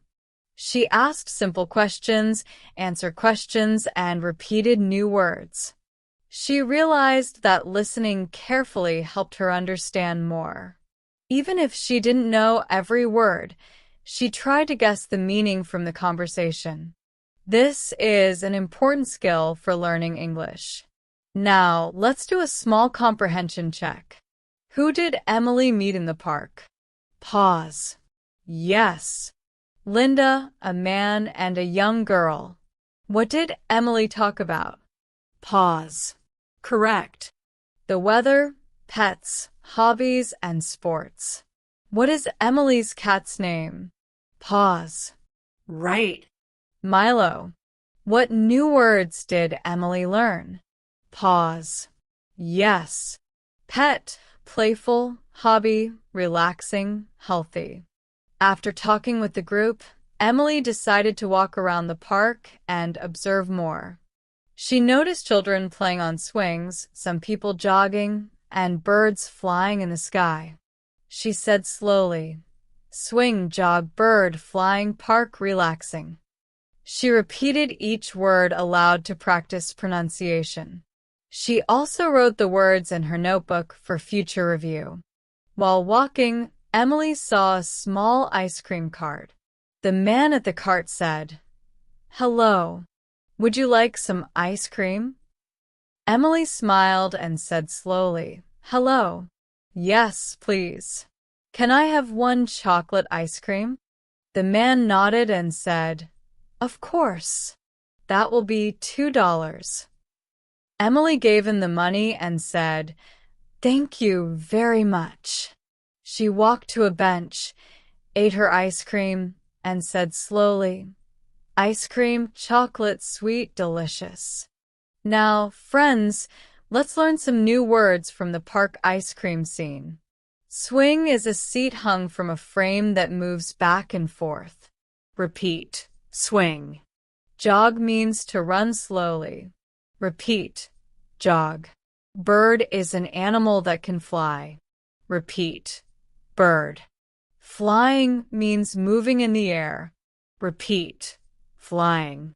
She asked simple questions, answered questions, and repeated new words. She realized that listening carefully helped her understand more. Even if she didn't know every word, she tried to guess the meaning from the conversation. This is an important skill for learning English. Now, let's do a small comprehension check. Who did Emily meet in the park? Pause. Yes. Linda, a man, and a young girl. What did Emily talk about? Pause. Correct. The weather, pets, hobbies, and sports. What is Emily's cat's name? Pause. Right. Milo. What new words did Emily learn? Pause. Yes. Pet, playful, hobby, relaxing, healthy. After talking with the group, Emily decided to walk around the park and observe more. She noticed children playing on swings, some people jogging, and birds flying in the sky. She said slowly, swing, jog, bird, flying, park, relaxing. She repeated each word aloud to practice pronunciation. She also wrote the words in her notebook for future review. While walking, Emily saw a small ice cream cart. The man at the cart said, "Hello. Would you like some ice cream?" Emily smiled and said slowly, "Hello. Yes, please. Can I have one chocolate ice cream?" The man nodded and said, "Of course. That will be $2." Emily gave him the money and said, "Thank you very much." She walked to a bench, ate her ice cream, and said slowly, "Ice cream, chocolate, sweet, delicious." Now, friends, let's learn some new words from the park ice cream scene. Swing is a seat hung from a frame that moves back and forth. Repeat. Swing. Jog means to run slowly. Repeat. Jog. Bird is an animal that can fly. Repeat. Bird. Flying means moving in the air. Repeat. Flying.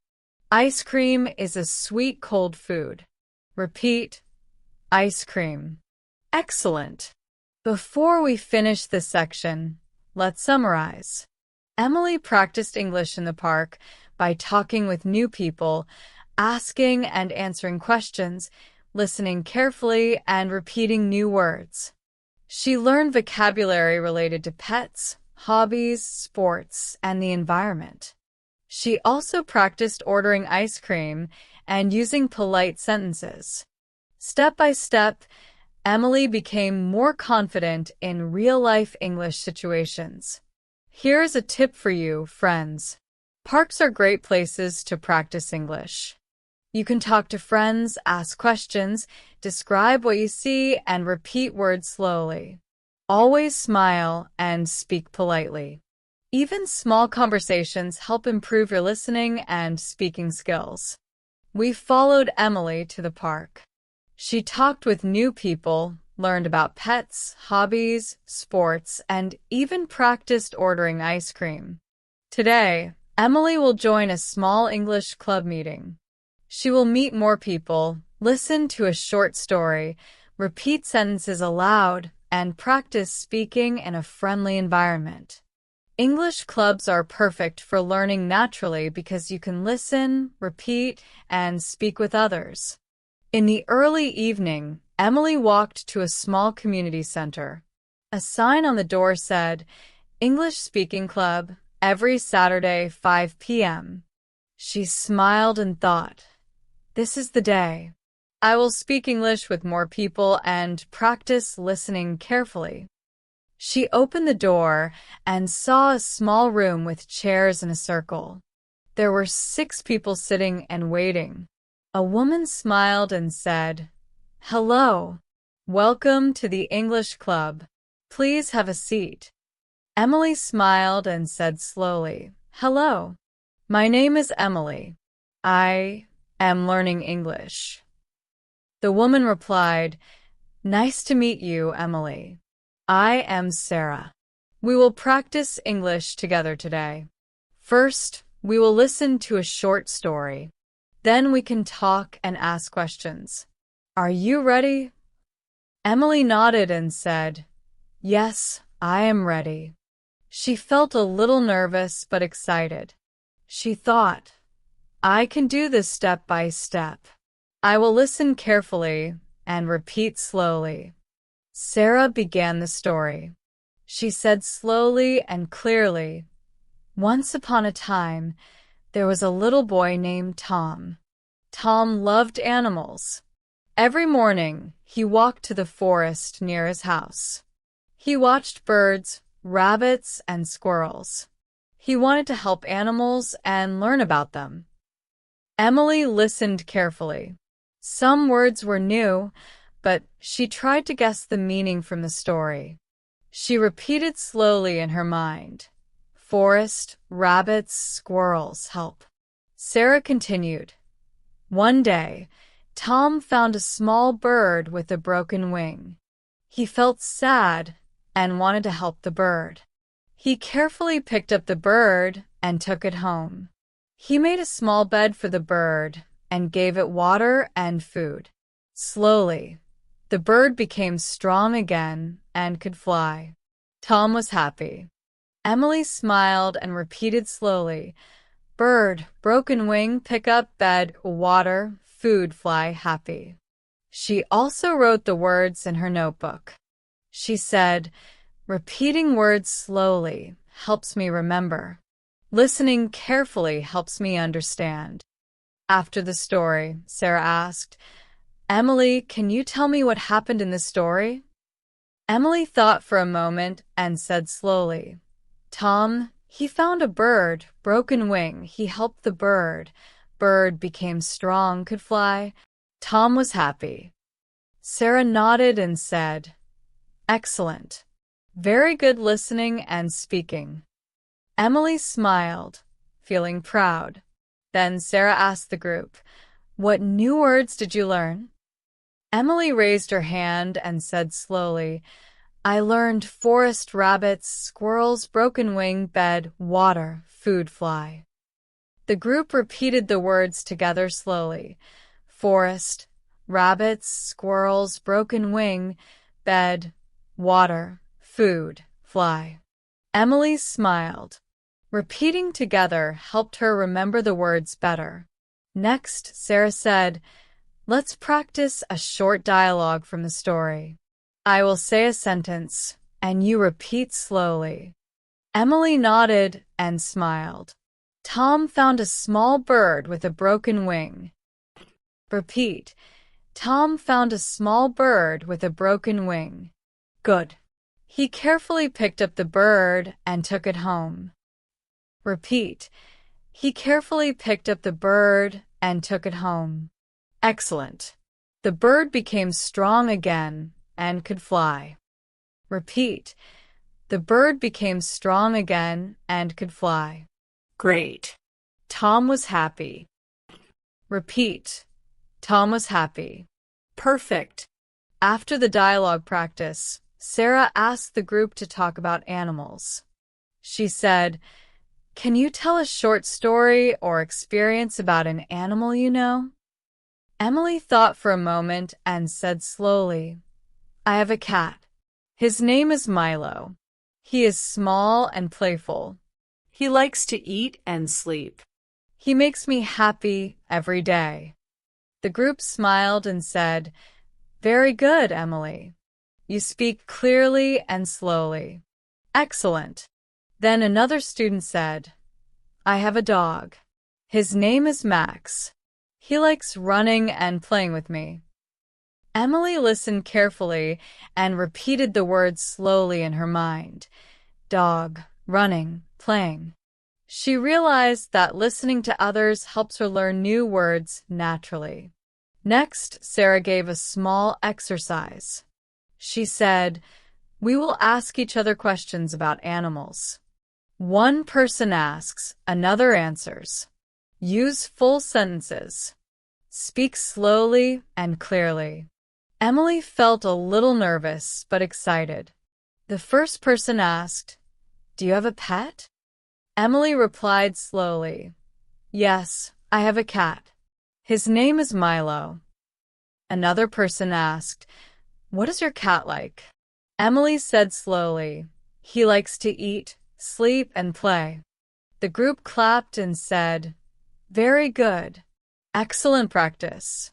Ice cream is a sweet cold food. Repeat. Ice cream. Excellent. Before we finish this section, let's summarize. Emily practiced English in the park by talking with new people, asking and answering questions, listening carefully, and repeating new words. She learned vocabulary related to pets, hobbies, sports, and the environment. She also practiced ordering ice cream and using polite sentences. Step by step, Emily became more confident in real-life English situations. Here's a tip for you, friends. Parks are great places to practice English. You can talk to friends, ask questions, describe what you see, and repeat words slowly. Always smile and speak politely. Even small conversations help improve your listening and speaking skills. We followed Emily to the park. She talked with new people, learned about pets, hobbies, sports, and even practiced ordering ice cream. Today, Emily will join a small English club meeting. She will meet more people, listen to a short story, repeat sentences aloud, and practice speaking in a friendly environment. English clubs are perfect for learning naturally because you can listen, repeat, and speak with others. In the early evening, Emily walked to a small community center. A sign on the door said, "English Speaking Club, every Saturday, 5 p.m. She smiled and thought, "This is the day. I will speak English with more people and practice listening carefully." She opened the door and saw a small room with chairs in a circle. There were 6 people sitting and waiting. A woman smiled and said, "Hello. Welcome to the English Club. Please have a seat." Emily smiled and said slowly, "Hello. My name is Emily. I am learning English." The woman replied, "Nice to meet you, Emily. I am Sarah. We will practice English together today. First, we will listen to a short story. Then we can talk and ask questions. Are you ready? Emily nodded and said, Yes, I am ready. She felt a little nervous but excited. She thought, I can do this step by step. I will listen carefully and repeat slowly. Sarah began the story. She said slowly and clearly, Once upon a time, there was a little boy named Tom. Tom loved animals. Every morning, he walked to the forest near his house. He watched birds, rabbits, and squirrels. He wanted to help animals and learn about them. Emily listened carefully. Some words were new, but she tried to guess the meaning from the story. She repeated slowly in her mind. Forest, rabbits, squirrels, help. Sarah continued. One day, Tom found a small bird with a broken wing. He felt sad and wanted to help the bird. He carefully picked up the bird and took it home. He made a small bed for the bird and gave it water and food. Slowly, the bird became strong again and could fly. Tom was happy. Emily smiled and repeated slowly, Bird, broken wing, pick up, bed, water, food, fly, happy. She also wrote the words in her notebook. She said, Repeating words slowly helps me remember. Listening carefully helps me understand. After the story, Sarah asked, Emily, can you tell me what happened in the story? Emily thought for a moment and said slowly, Tom, he found a bird, broken wing. He helped the bird. Bird became strong, could fly. Tom was happy. Sarah nodded and said, Excellent. Very good listening and speaking. Emily smiled, feeling proud. Then Sarah asked the group, What new words did you learn? Emily raised her hand and said slowly, I learned forest, rabbits, squirrels, broken wing, bed, water, food, fly. The group repeated the words together slowly. Forest, rabbits, squirrels, broken wing, bed, water, food, fly. Emily smiled. Repeating together helped her remember the words better. Next, Sarah said, Let's practice a short dialogue from the story. I will say a sentence, and you repeat slowly. Emily nodded and smiled. Tom found a small bird with a broken wing. Repeat. Tom found a small bird with a broken wing. Good. He carefully picked up the bird and took it home. Repeat. He carefully picked up the bird and took it home. Excellent. The bird became strong again and could fly. Repeat. The bird became strong again and could fly. Great. Tom was happy. Repeat. Tom was happy. Perfect. After the dialogue practice, Sarah asked the group to talk about animals. She said, Can you tell a short story or experience about an animal you know? Emily thought for a moment and said slowly, I have a cat. His name is Milo. He is small and playful. He likes to eat and sleep. He makes me happy every day. The group smiled and said, Very good, Emily. You speak clearly and slowly. Excellent. Then another student said, I have a dog. His name is Max. He likes running and playing with me. Emily listened carefully and repeated the words slowly in her mind. Dog, running, playing. She realized that listening to others helps her learn new words naturally. Next, Sarah gave a small exercise. She said, We will ask each other questions about animals. One person asks, another answers. Use full sentences. Speak slowly and clearly. Emily felt a little nervous but excited. The first person asked, Do you have a pet? Emily replied slowly, "Yes, I have a cat. His name is Milo." Another person asked, "What is your cat like?" Emily said slowly, "He likes to eat, sleep, and play." The group clapped and said, "Very good. Excellent practice."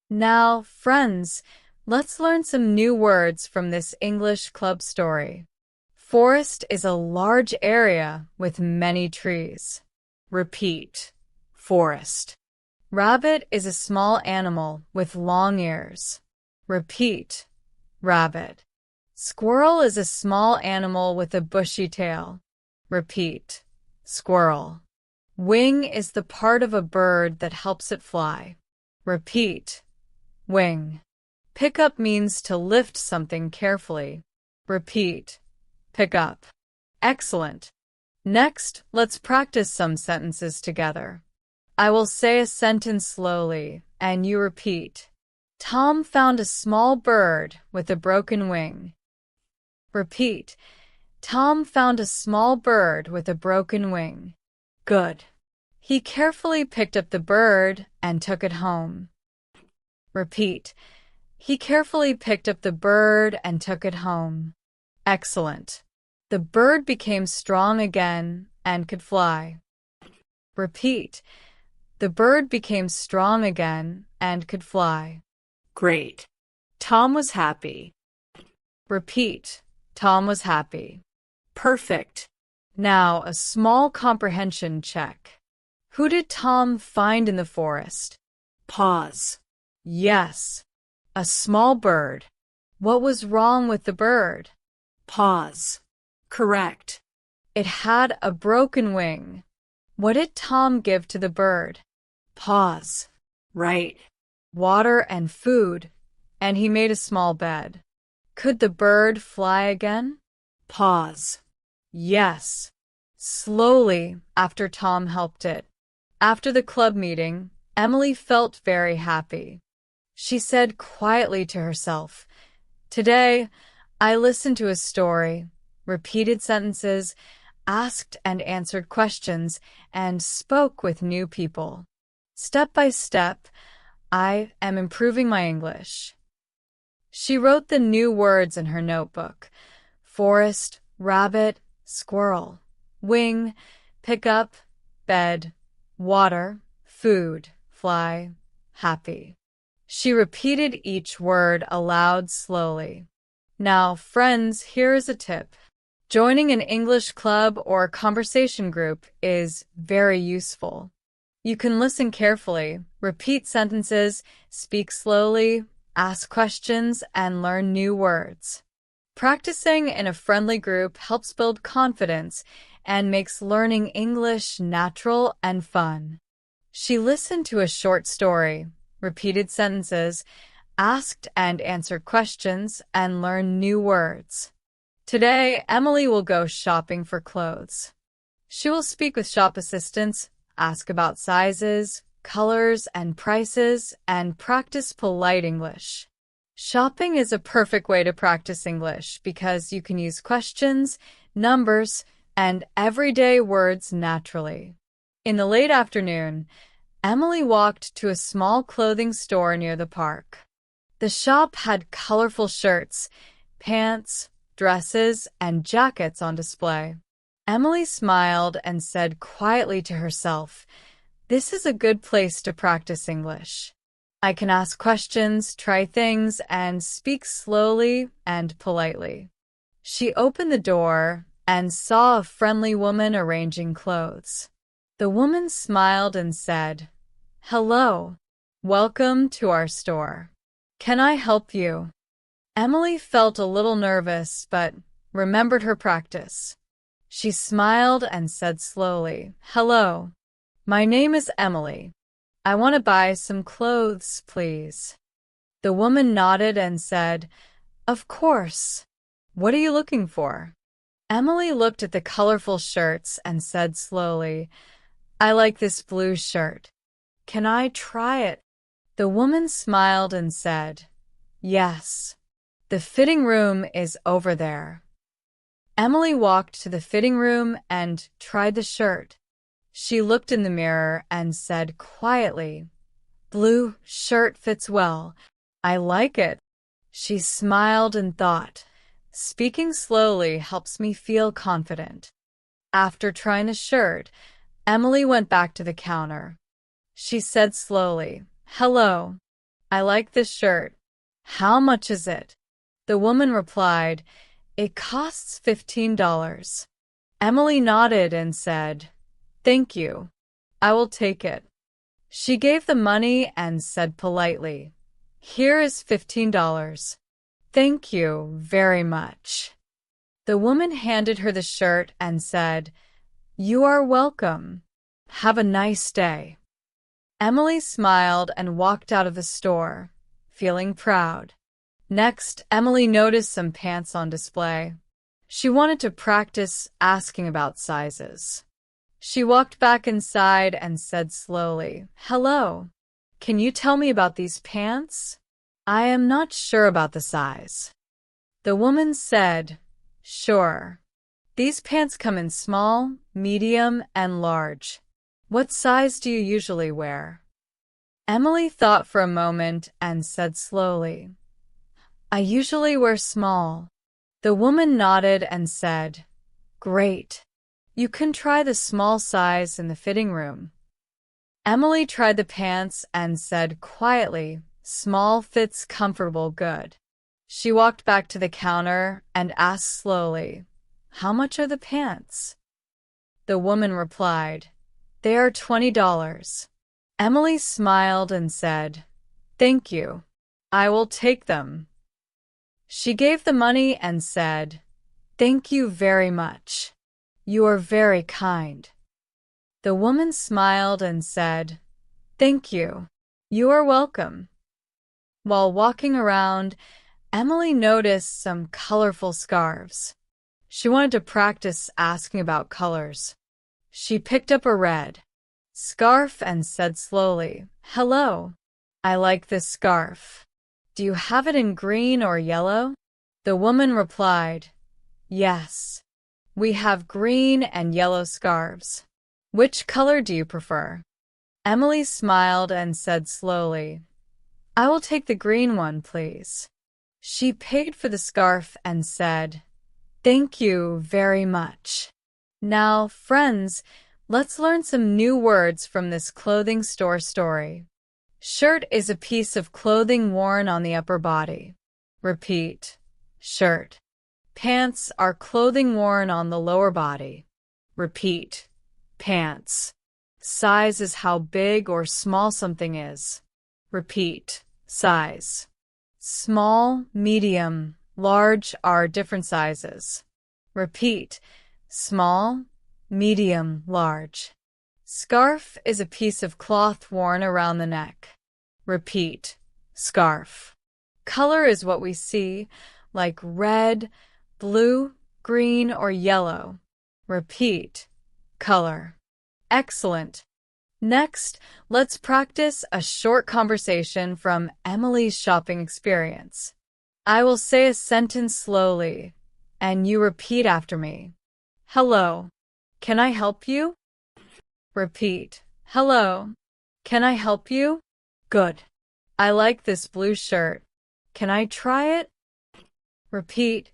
Now, friends, let's learn some new words from this English club story. Forest is a large area with many trees. Repeat. Forest. Rabbit is a small animal with long ears. Repeat. Rabbit. Squirrel is a small animal with a bushy tail. Repeat. Squirrel. Wing is the part of a bird that helps it fly. Repeat. Wing. Pick up means to lift something carefully. Repeat. Pick up. Excellent. Next, let's practice some sentences together. I will say a sentence slowly, and you repeat. Tom found a small bird with a broken wing. Repeat. Tom found a small bird with a broken wing. Good. He carefully picked up the bird and took it home. Repeat. He carefully picked up the bird and took it home. Excellent. The bird became strong again and could fly. Repeat. The bird became strong again and could fly. Great. Tom was happy. Repeat. Tom was happy. Perfect. Now, a small comprehension check. Who did Tom find in the forest? Pause. Yes. A small bird. What was wrong with the bird? Pause. Correct. It had a broken wing. What did Tom give to the bird? Pause. Right. Water and food, and he made a small bed. Could the bird fly again? Pause. Yes. Slowly, after Tom helped it. After the club meeting, Emily felt very happy. She said quietly to herself, "Today, I listened to a story, repeated sentences, asked and answered questions, and spoke with new people. Step by step, I am improving my English." She wrote the new words in her notebook: forest, rabbit, squirrel, wing, pick up, bed, water, food, fly, happy. She repeated each word aloud slowly. Now, friends, here is a tip. Joining an English club or conversation group is very useful. You can listen carefully, repeat sentences, speak slowly, ask questions, and learn new words. Practicing in a friendly group helps build confidence and makes learning English natural and fun. She listened to a short story, repeated sentences, asked and answered questions, and learned new words. Today, Emily will go shopping for clothes. She will speak with shop assistants, ask about sizes, colors, and prices, and practice polite English. Shopping is a perfect way to practice English because you can use questions, numbers, and everyday words naturally. In the late afternoon, Emily walked to a small clothing store near the park. The shop had colorful shirts, pants, dresses, and jackets on display. Emily smiled and said quietly to herself, "This is a good place to practice English. I can ask questions, try things, and speak slowly and politely." She opened the door and saw a friendly woman arranging clothes. The woman smiled and said, "Hello. Welcome to our store. Can I help you?" Emily felt a little nervous, but remembered her practice. She smiled and said slowly, "Hello. My name is Emily. I want to buy some clothes, please." The woman nodded and said, "Of course. What are you looking for?" Emily looked at the colorful shirts and said slowly, "I like this blue shirt. Can I try it?" The woman smiled and said, "Yes. The fitting room is over there." Emily walked to the fitting room and tried the shirt. She looked in the mirror and said quietly, "Blue shirt fits well. I like it." She smiled and thought, "Speaking slowly helps me feel confident." After trying the shirt, Emily went back to the counter. She said slowly, "Hello. I like this shirt. How much is it?" The woman replied, "It costs $15. Emily nodded and said, "Thank you. I will take it." She gave the money and said politely, "Here is $15. Thank you very much." The woman handed her the shirt and said, "You are welcome. Have a nice day." Emily smiled and walked out of the store, feeling proud. Next, Emily noticed some pants on display. She wanted to practice asking about sizes. She walked back inside and said slowly, "Hello. Can you tell me about these pants? I am not sure about the size." The woman said, "Sure. These pants come in small, medium, and large. What size do you usually wear?" Emily thought for a moment and said slowly, "I usually wear small." The woman nodded and said, "Great. You can try the small size in the fitting room." Emily tried the pants and said quietly, "Small fits comfortable good." She walked back to the counter and asked slowly, "How much are the pants?" The woman replied, "They are $20. Emily smiled and said, "Thank you. I will take them." She gave the money and said, "Thank you very much. You are very kind." The woman smiled and said, "Thank you. You are welcome." While walking around, Emily noticed some colorful scarves. She wanted to practice asking about colors. She picked up a red scarf and said slowly, "Hello. I like this scarf. Do you have it in green or yellow?" The woman replied, "Yes. We have green and yellow scarves. Which color do you prefer?" Emily smiled and said slowly, "I will take the green one, please." She paid for the scarf and said, "Thank you very much." Now, friends, let's learn some new words from this clothing store story. Shirt is a piece of clothing worn on the upper body. Repeat, shirt. Pants are clothing worn on the lower body. Repeat, pants. Size is how big or small something is. Repeat, size. Small, medium, large are different sizes. Repeat, small, medium, large. Scarf is a piece of cloth worn around the neck. Repeat, scarf. Color is what we see, like red, blue, green, or yellow. Repeat, color. Excellent. Next, let's practice a short conversation from Emily's shopping experience. I will say a sentence slowly, and you repeat after me. Hello. Can I help you? Repeat. Hello. Can I help you? Good. I like this blue shirt. Can I try it? Repeat.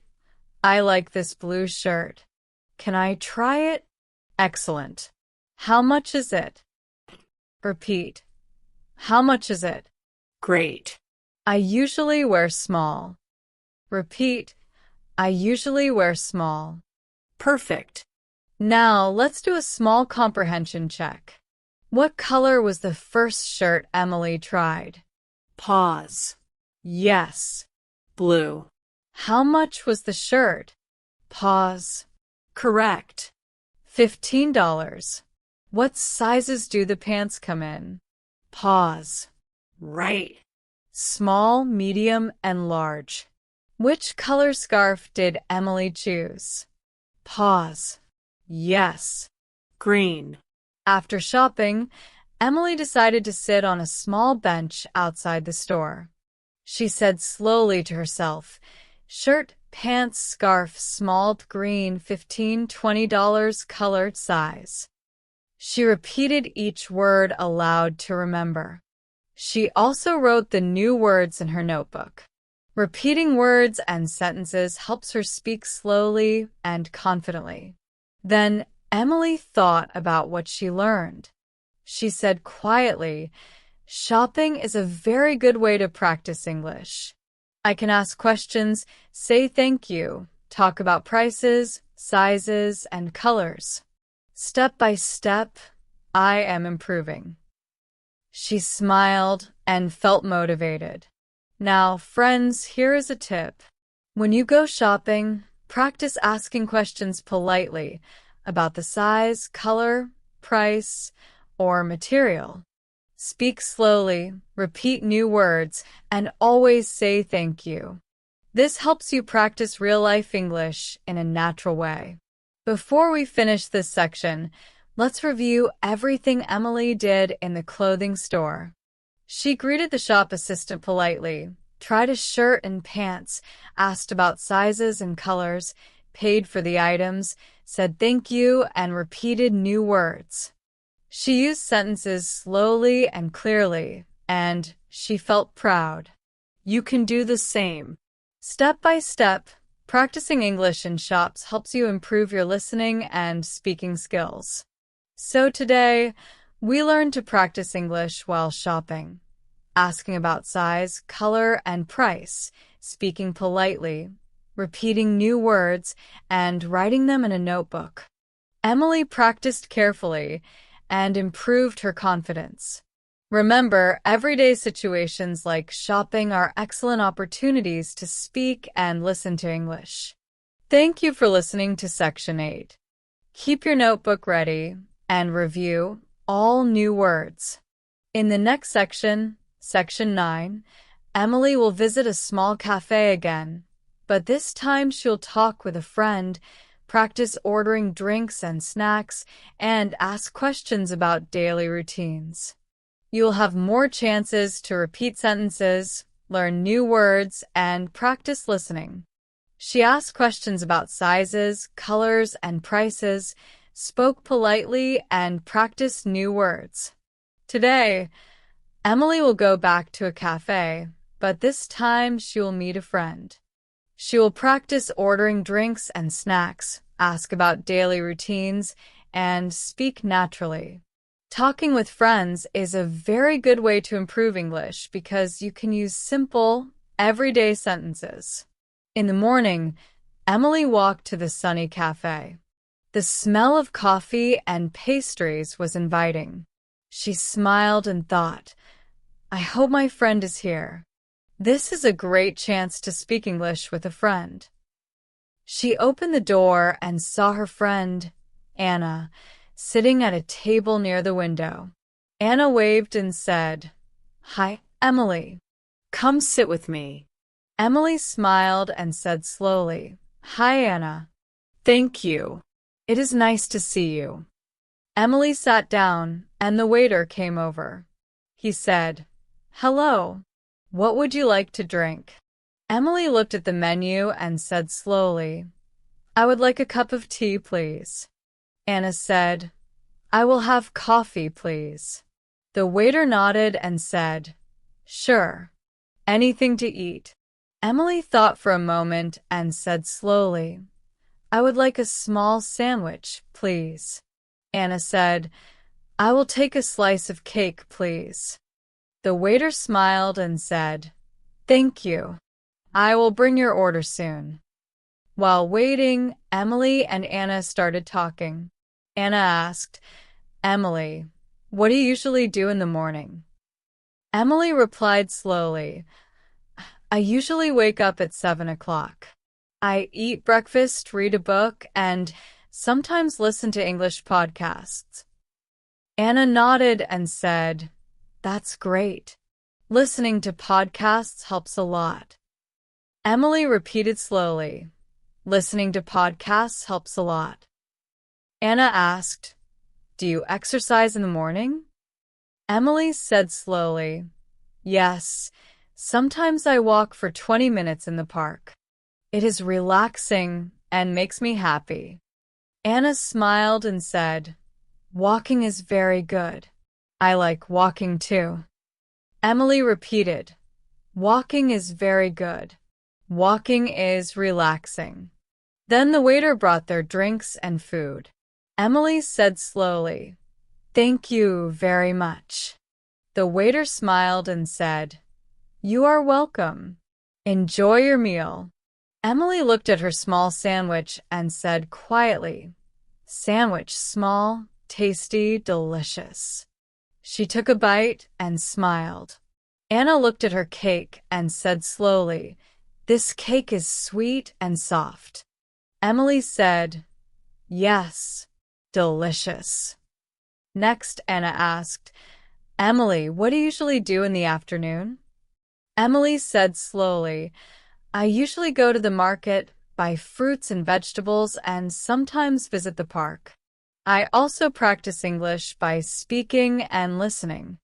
I like this blue shirt. Can I try it? Excellent. How much is it? Repeat. How much is it? Great. I usually wear small. Repeat. I usually wear small. Perfect. Now, let's do a small comprehension check. What color was the first shirt Emily tried? Pause. Yes. Blue. How much was the shirt? Pause. Correct. $15. What sizes do the pants come in? Pause. Right. Small, medium, and large. Which color scarf did Emily choose? Pause. Yes. Green. After shopping, Emily decided to sit on a small bench outside the store. She said slowly to herself, "Shirt pants, scarf, small, green, $15, $20, colored, size. She repeated each word aloud to remember. She also wrote the new words in her notebook. Repeating words and sentences helps her speak slowly and confidently. Then Emily thought about what she learned. She said quietly, "Shopping is a very good way to practice English. I can ask questions, say thank you, talk about prices, sizes, and colors. Step by step, I am improving." She smiled and felt motivated. Now, friends, here is a tip. When you go shopping, practice asking questions politely about the size, color, price, or material. Speak slowly, repeat new words, and always say thank you. This helps you practice real-life English in a natural way. Before we finish this section, let's review everything Emily did in the clothing store. She greeted the shop assistant politely, tried a shirt and pants, asked about sizes and colors, paid for the items, said thank you, and repeated new words. She used sentences slowly and clearly, and she felt proud. You can do the same. Step by step, practicing English in shops helps you improve your listening and speaking skills. So today, we learned to practice English while shopping, asking about size, color, and price, speaking politely, repeating new words, and writing them in a notebook. Emily practiced carefully and improved her confidence. Remember, everyday situations like shopping are excellent opportunities to speak and listen to English. Thank you for listening to Section 8. Keep your notebook ready and review all new words. In the next section, Section 9, Emily will visit a small cafe again, but this time she'll talk with a friend, practice ordering drinks and snacks, and ask questions about daily routines. You'll have more chances to repeat sentences, learn new words, and practice listening. She asked questions about sizes, colors, and prices, spoke politely, and practiced new words. Today, Emily will go back to a cafe, but this time she will meet a friend. She will practice ordering drinks and snacks, ask about daily routines, and speak naturally. Talking with friends is a very good way to improve English because you can use simple, everyday sentences. In the morning, Emily walked to the sunny cafe. The smell of coffee and pastries was inviting. She smiled and thought, "I hope my friend is here. This is a great chance to speak English with a friend." She opened the door and saw her friend, Anna, sitting at a table near the window. Anna waved and said, "Hi, Emily. Come sit with me." Emily smiled and said slowly, "Hi, Anna. Thank you. It is nice to see you." Emily sat down, and the waiter came over. He said, "Hello. What would you like to drink?" Emily looked at the menu and said slowly, "I would like a cup of tea, please." Anna said, "I will have coffee, please." The waiter nodded and said, "Sure. Anything to eat?" Emily thought for a moment and said slowly, "I would like a small sandwich, please." Anna said, "I will take a slice of cake, please." The waiter smiled and said, "Thank you. I will bring your order soon." While waiting, Emily and Anna started talking. Anna asked, "Emily, what do you usually do in the morning?" Emily replied slowly, "I usually wake up at 7 o'clock. I eat breakfast, read a book, and sometimes listen to English podcasts." Anna nodded and said, "That's great. Listening to podcasts helps a lot." Emily repeated slowly, "Listening to podcasts helps a lot." Anna asked, "Do you exercise in the morning?" Emily said slowly, "Yes, sometimes I walk for 20 minutes in the park." It is relaxing and makes me happy. Anna smiled and said, "Walking is very good. I like walking too." Emily repeated, "Walking is very good. Walking is relaxing." Then the waiter brought their drinks and food. Emily said slowly, "Thank you very much." The waiter smiled and said, "You are welcome. Enjoy your meal." Emily looked at her small sandwich and said quietly, "Sandwich small, tasty, delicious." She took a bite and smiled. Anna looked at her cake and said slowly, "This cake is sweet and soft." Emily said, "Yes, delicious." Next, Anna asked, "Emily, what do you usually do in the afternoon?" Emily said slowly, "I usually go to the market, buy fruits and vegetables, and sometimes visit the park. I also practice English by speaking and listening."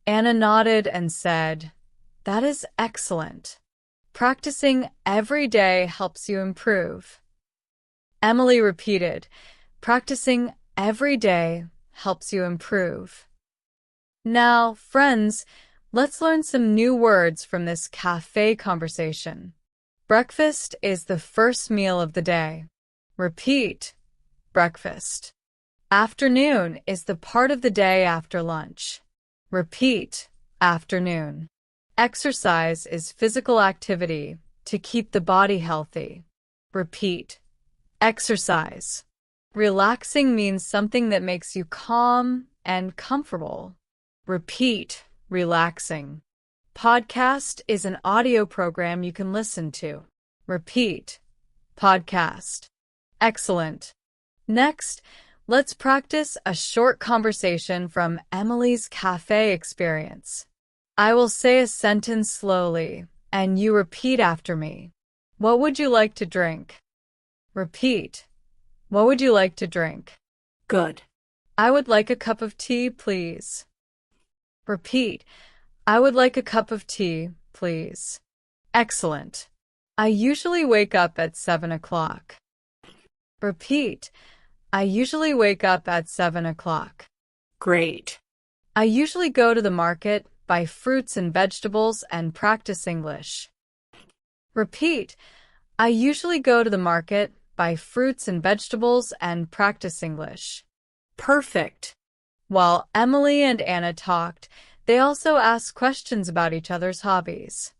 Anna nodded and said, "That is excellent. Practicing every day helps you improve." Emily repeated, "Practicing every day helps you improve." Now, friends, let's learn some new words from this cafe conversation. Breakfast is the first meal of the day. Repeat, breakfast. Afternoon is the part of the day after lunch. Repeat, afternoon. Exercise is physical activity to keep the body healthy. Repeat, exercise. Relaxing means something that makes you calm and comfortable. Repeat, relaxing. Podcast is an audio program you can listen to. Repeat, podcast. Excellent. Next, let's practice a short conversation from Emily's cafe experience. I will say a sentence slowly, and you repeat after me. What would you like to drink? Repeat. What would you like to drink? Good. I would like a cup of tea, please. Repeat. I would like a cup of tea, please. Excellent. I usually wake up at 7 o'clock. Repeat. I usually wake up at 7 o'clock. Great. I usually go to the market, buy fruits and vegetables, and practice English. Repeat. I usually go to the market, buy fruits and vegetables, and practice English. Perfect. While Emily and Anna talked, they also asked questions about each other's hobbies.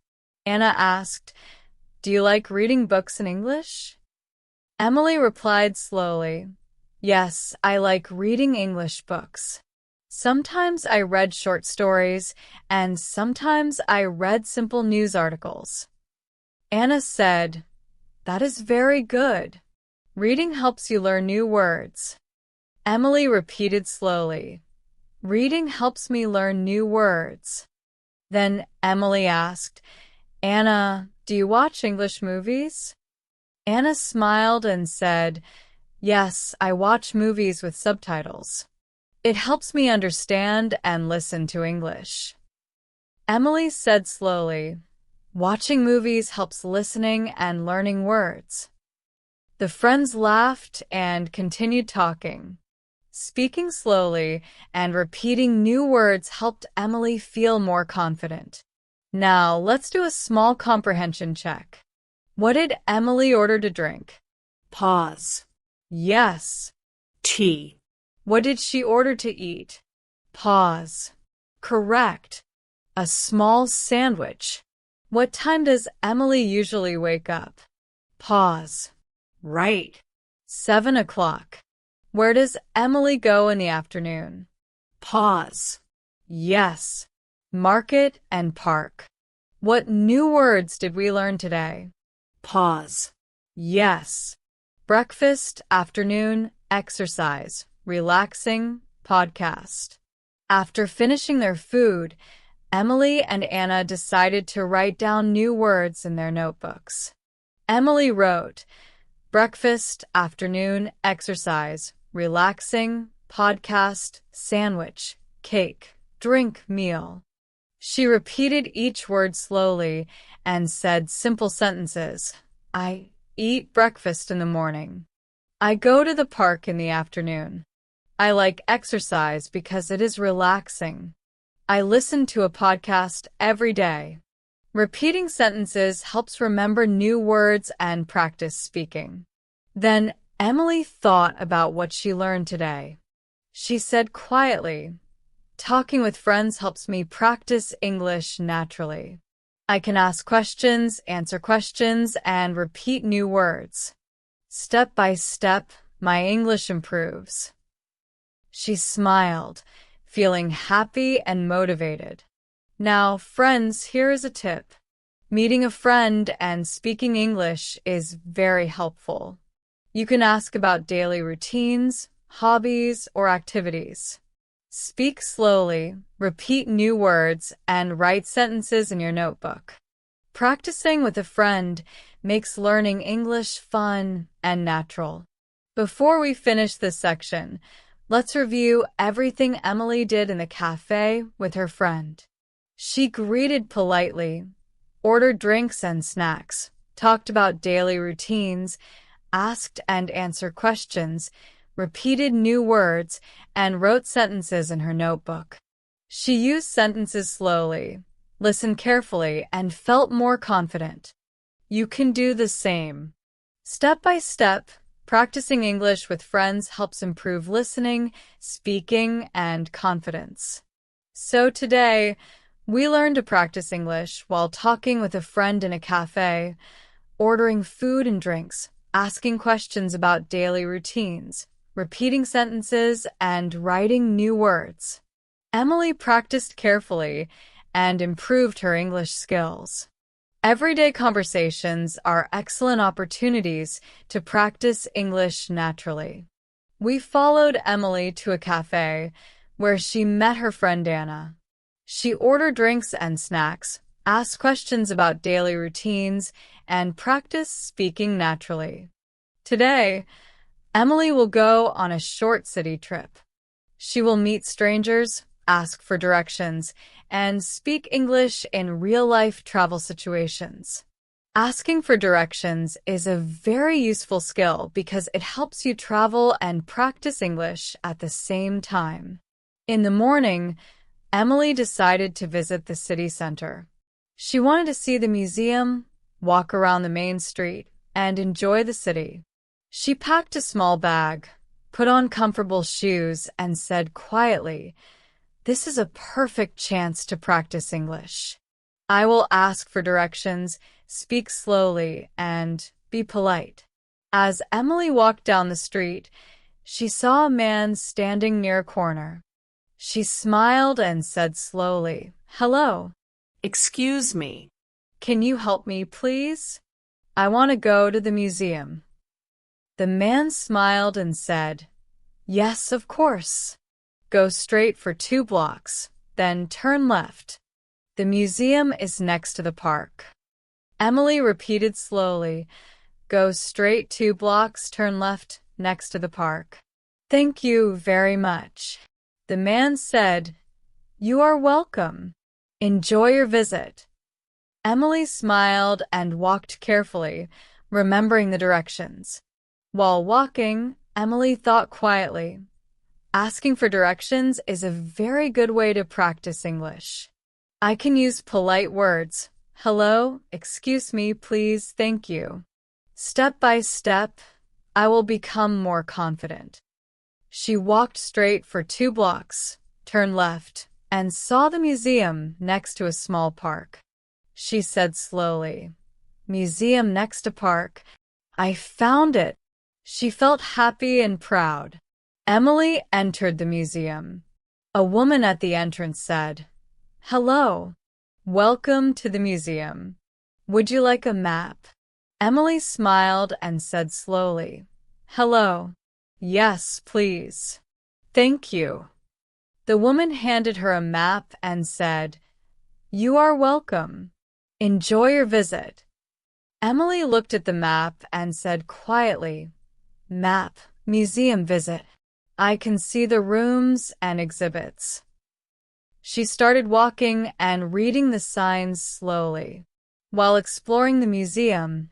Anna asked, "Do you like reading books in English?" Emily replied slowly, "Yes, I like reading English books. Sometimes I read short stories, and sometimes I read simple news articles." Anna said, "That is very good. Reading helps you learn new words." Emily repeated slowly, "Reading helps me learn new words." Then Emily asked, "Anna, do you watch English movies?" Anna smiled and said, "Yes, I watch movies with subtitles. It helps me understand and listen to English." Emily said slowly, "Watching movies helps listening and learning words." The friends laughed and continued talking. Speaking slowly and repeating new words helped Emily feel more confident. Now, let's do a small comprehension check. What did Emily order to drink? Pause. Yes. Tea. What did she order to eat? Pause. Correct. A small sandwich. What time does Emily usually wake up? Pause. Right. 7 o'clock. Where does Emily go in the afternoon? Pause. Yes. Market and park. What new words did we learn today? Pause. Yes. Breakfast, afternoon, exercise, relaxing, podcast. After finishing their food, Emily and Anna decided to write down new words in their notebooks. Emily wrote, breakfast, afternoon, exercise, relaxing, podcast, sandwich, cake, drink, meal. She repeated each word slowly and said simple sentences, I eat breakfast in the morning. I go to the park in the afternoon. I like exercise because it is relaxing. I listen to a podcast every day. Repeating sentences helps remember new words and practice speaking. Then Emily thought about what she learned today. She said quietly, "Talking with friends helps me practice English naturally. I can ask questions, answer questions, and repeat new words. Step by step, my English improves." She smiled, feeling happy and motivated. Now, friends, here is a tip. Meeting a friend and speaking English is very helpful. You can ask about daily routines, hobbies, or activities. Speak slowly, repeat new words, and write sentences in your notebook. Practicing with a friend makes learning English fun and natural. Before we finish this section, let's review everything Emily did in the cafe with her friend. She greeted politely, ordered drinks and snacks, talked about daily routines, asked and answered questions, repeated new words, and wrote sentences in her notebook. She used sentences slowly, listened carefully, and felt more confident. You can do the same. Step by step, practicing English with friends helps improve listening, speaking, and confidence. So today, we learned to practice English while talking with a friend in a cafe, ordering food and drinks, asking questions about daily routines, repeating sentences, and writing new words. Emily practiced carefully and improved her English skills. Everyday conversations are excellent opportunities to practice English naturally. We followed Emily to a cafe where she met her friend Anna. She ordered drinks and snacks, asked questions about daily routines, and practiced speaking naturally. Today, Emily will go on a short city trip. She will meet strangers, ask for directions, and speak English in real-life travel situations. Asking for directions is a very useful skill because it helps you travel and practice English at the same time. In the morning, Emily decided to visit the city center. She wanted to see the museum, walk around the main street, and enjoy the city. She packed a small bag, put on comfortable shoes, and said quietly, "This is a perfect chance to practice English. I will ask for directions, speak slowly, and be polite." As Emily walked down the street, she saw a man standing near a corner. She smiled and said slowly, "Hello. Excuse me. Can you help me, please? I want to go to the museum." The man smiled and said, "Yes, of course. Go straight for 2 blocks, then turn left. The museum is next to the park." Emily repeated slowly, "Go straight 2 blocks, turn left, next to the park." "Thank you very much." The man said, "You are welcome. Enjoy your visit." Emily smiled and walked carefully, remembering the directions. While walking, Emily thought quietly, "Asking for directions is a very good way to practice English. I can use polite words. Hello, excuse me, please, thank you. Step by step, I will become more confident." She walked straight for 2 blocks, turned left, and saw the museum next to a small park. She said slowly, "Museum next to park. I found it." She felt happy and proud. Emily entered the museum. A woman at the entrance said, "Hello. Welcome to the museum. Would you like a map?" Emily smiled and said slowly, "Hello. Yes, please. Thank you." The woman handed her a map and said, "You are welcome. Enjoy your visit." Emily looked at the map and said quietly, "Map, museum visit. I can see the rooms and exhibits." She started walking and reading the signs slowly. While exploring the museum,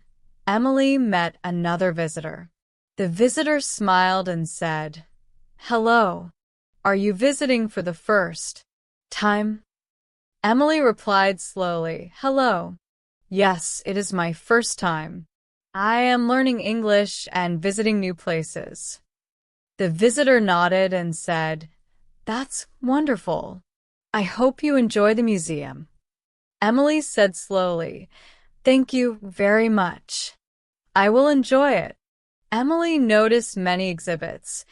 Emily met another visitor. The visitor smiled and said, "Hello. Are you visiting for the first time?" Emily replied slowly, "Hello. Yes, it is my first time. I am learning English and visiting new places." The visitor nodded and said, "That's wonderful. I hope you enjoy the museum." Emily said slowly, "Thank you very much. I will enjoy it." Emily noticed many exhibits,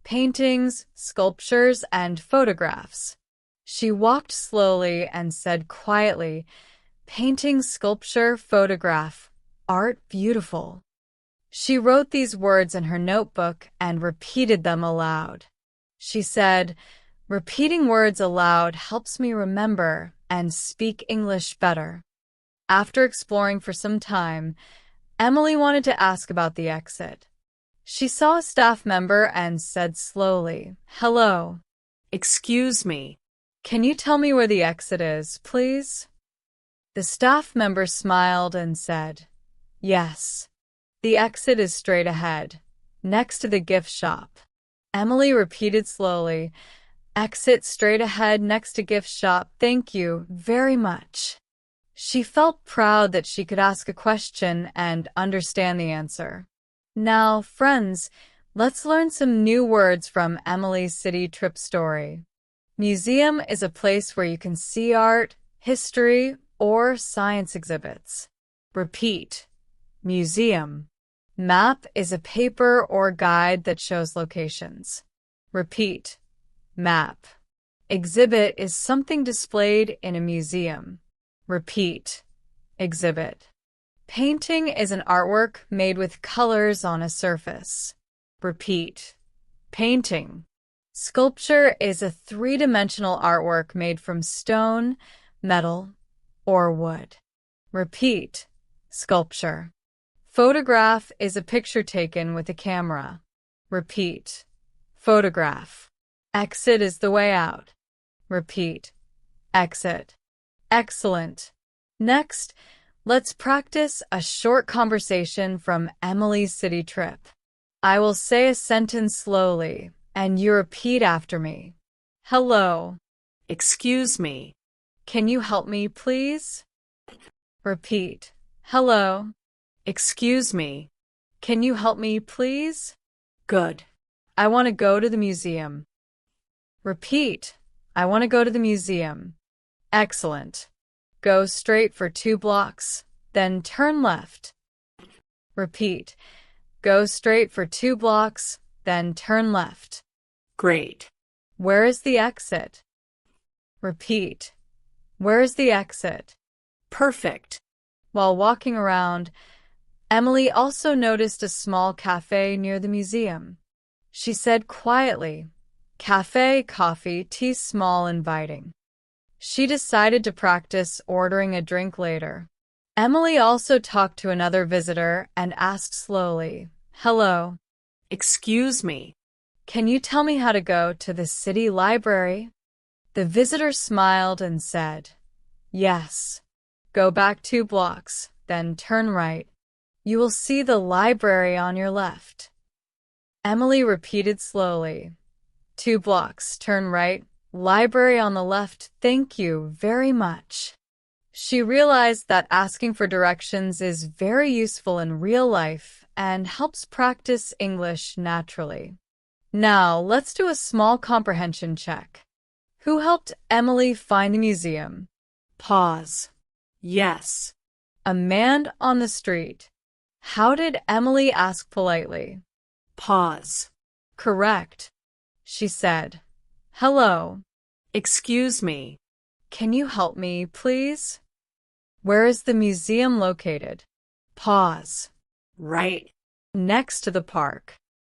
paintings, sculptures, and photographs. She walked slowly and said quietly, "Painting, sculpture, photograph, art beautiful." She wrote these words in her notebook and repeated them aloud. She said, "Repeating words aloud helps me remember and speak English better." After exploring for some time, Emily wanted to ask about the exit. She saw a staff member and said slowly, "Hello. Excuse me. Can you tell me where the exit is, please?" The staff member smiled and said, "Yes. The exit is straight ahead, next to the gift shop." Emily repeated slowly, "Exit straight ahead next to gift shop. Thank you very much." She felt proud that she could ask a question and understand the answer. Now, friends, let's learn some new words from Emily's city trip story. Museum is a place where you can see art, history, or science exhibits. Repeat. Museum. Map is a paper or guide that shows locations. Repeat. Map. Exhibit is something displayed in a museum. Repeat. Exhibit. Painting is an artwork made with colors on a surface. Repeat. Painting. Sculpture is a three-dimensional artwork made from stone, metal, or wood. Repeat. Sculpture. Photograph is a picture taken with a camera. Repeat. Photograph. Exit is the way out. Repeat. Exit. Excellent. Next, let's practice a short conversation from Emily's city trip. I will say a sentence slowly, and you repeat after me. Hello. Excuse me. Can you help me, please? Repeat. Hello. Excuse me. Can you help me, please? Good. I want to go to the museum. Repeat. I want to go to the museum. Excellent. Go straight for 2 blocks, then turn left. Repeat. Go straight for 2 blocks, then turn left. Great. Where is the exit? Repeat. Where is the exit? Perfect. While walking around, Emily also noticed a small cafe near the museum. She said quietly, "Cafe, coffee, tea, small, inviting." She decided to practice ordering a drink later. Emily also talked to another visitor and asked slowly, "Hello. Excuse me. Can you tell me how to go to the city library?" The visitor smiled and said, "Yes. Go back 2 blocks, then turn right. You will see the library on your left." Emily repeated slowly, 2 blocks, turn right, library on the left. Thank you very much. She realized that asking for directions is very useful in real life and helps practice English naturally. Now, let's do a small comprehension check. Who helped Emily find the museum? Pause. Yes. A man on the street. How did Emily ask politely? Pause. Correct. She said, "Hello. Excuse me. Can you help me, please?" Where is the museum located? Pause. Right. Next to the park.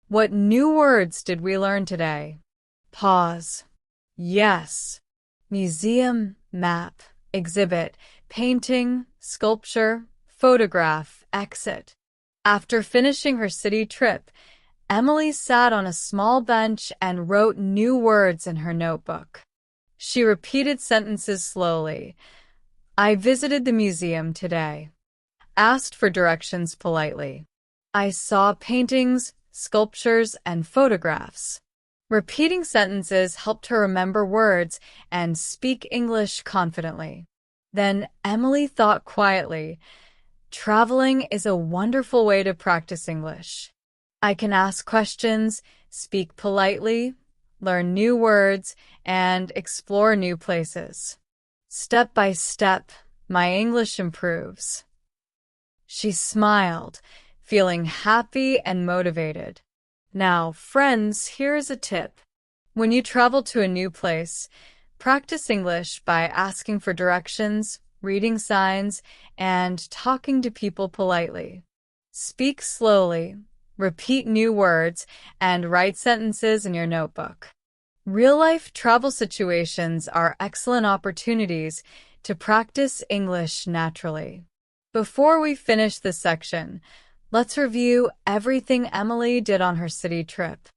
What new words did we learn today? Pause. Yes. Museum, map, exhibit, painting, sculpture, photograph, exit. After finishing her city trip, Emily sat on a small bench and wrote new words in her notebook. She repeated sentences slowly. I visited the museum today. asked for directions politely. I saw paintings, sculptures, and photographs. Repeating sentences helped her remember words and speak English confidently. Then Emily thought quietly, traveling is a wonderful way to practice English. I can ask questions, speak politely, learn new words, and explore new places. Step by step, my English improves. She smiled, feeling happy and motivated. Now, friends, here's a tip. When you travel to a new place, practice English by asking for directions, reading signs, and talking to people politely. Speak slowly, repeat new words, and write sentences in your notebook. Real-life travel situations are excellent opportunities to practice English naturally. Before we finish this section, let's review everything Emily did on her city trip.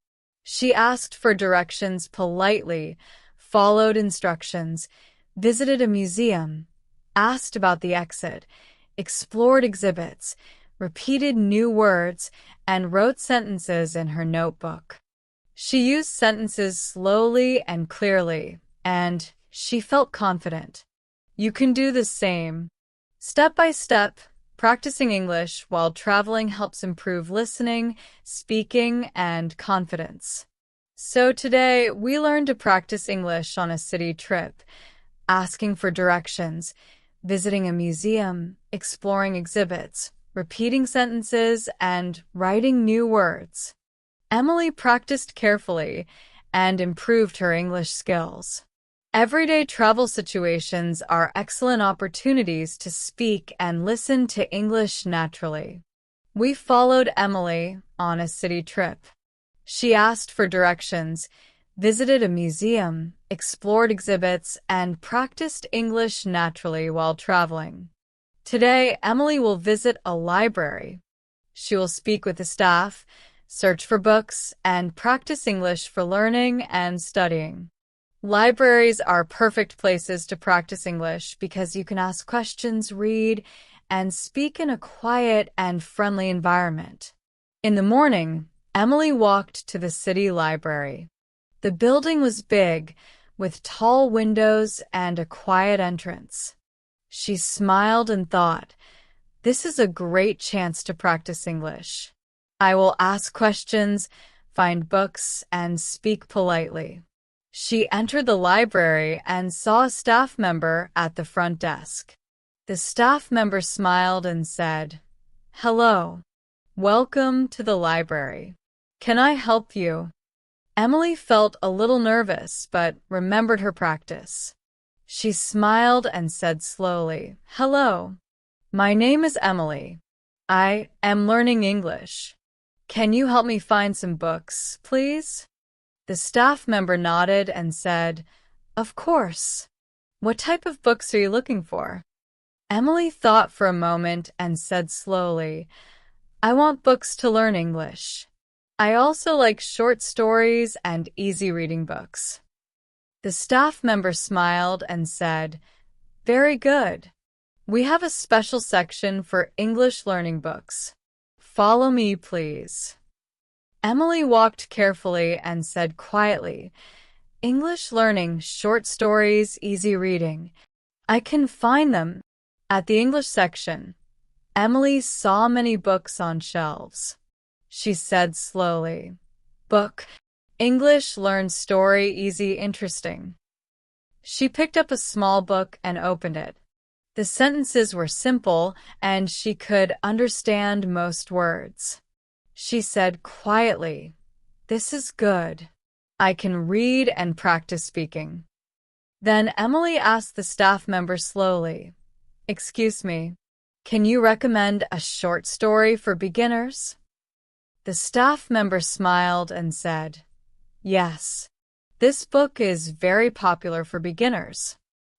She asked for directions politely, followed instructions, visited a museum, asked about the exit, explored exhibits, repeated new words, and wrote sentences in her notebook. She used sentences slowly and clearly, and she felt confident. You can do the same. Step by step, practicing English while traveling helps improve listening, speaking, and confidence. So today, we learned to practice English on a city trip, asking for directions, visiting a museum, exploring exhibits, repeating sentences, and writing new words. Emily practiced carefully and improved her English skills. Everyday travel situations are excellent opportunities to speak and listen to English naturally. We followed Emily on a city trip. She asked for directions, visited a museum, explored exhibits, and practiced English naturally while traveling. Today, Emily will visit a library. She will speak with the staff, search for books, and practice English for learning and studying. Libraries are perfect places to practice English because you can ask questions, read, and speak in a quiet and friendly environment. In the morning, Emily walked to the city library. The building was big, with tall windows and a quiet entrance. She smiled and thought, "This is a great chance to practice English. I will ask questions, find books, and speak politely." She entered the library and saw a staff member at the front desk. The staff member smiled and said, "Hello. Welcome to the library. Can I help you?" Emily felt a little nervous, but remembered her practice. She smiled and said slowly, "Hello. My name is Emily. I am learning English. Can you help me find some books, please?" The staff member nodded and said, "Of course. What type of books are you looking for?" Emily thought for a moment and said slowly, "I want books to learn English. I also like short stories and easy reading books." The staff member smiled and said, "Very good. We have a special section for English learning books. Follow me, please." Emily walked carefully and said quietly, "English learning, short stories, easy reading. I can find them." At the English section, Emily saw many books on shelves. She said slowly, "Book, English, learn story, easy, interesting." She picked up a small book and opened it. The sentences were simple, and she could understand most words. She said quietly, "This is good. I can read and practice speaking." Then Emily asked the staff member slowly, "Excuse me, can you recommend a short story for beginners?" The staff member smiled and said, "Yes, this book is very popular for beginners.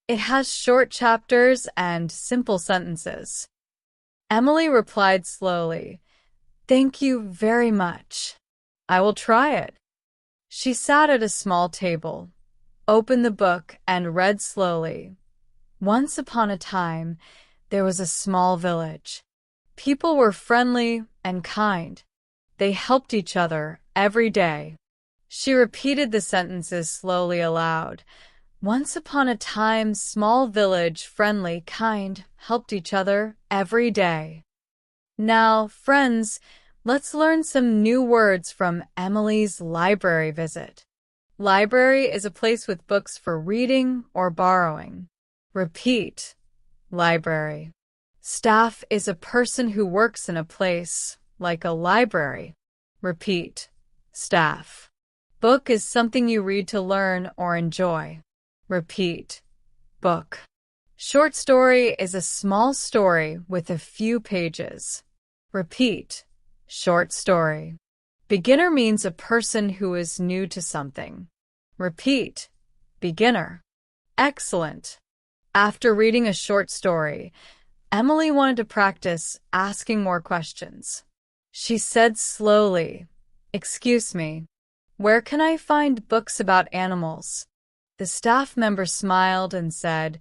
It has short chapters and simple sentences." Emily replied slowly, "Thank you very much. I will try it." She sat at a small table, opened the book, and read slowly. Once upon a time, there was a small village. People were friendly and kind. They helped each other every day. She repeated the sentences slowly aloud. Once upon a time, small village, friendly, kind, helped each other every day. Now, friends, let's learn some new words from Emily's library visit. Library is a place with books for reading or borrowing. Repeat. Library. Staff is a person who works in a place, like a library. Repeat. Staff. Book is something you read to learn or enjoy. Repeat. Book. Short story is a small story with a few pages. Repeat. Short story. Beginner means a person who is new to something. Repeat. Beginner. Excellent. After reading a short story, Emily wanted to practice asking more questions. She said slowly, "Excuse me, where can I find books about animals?" The staff member smiled and said,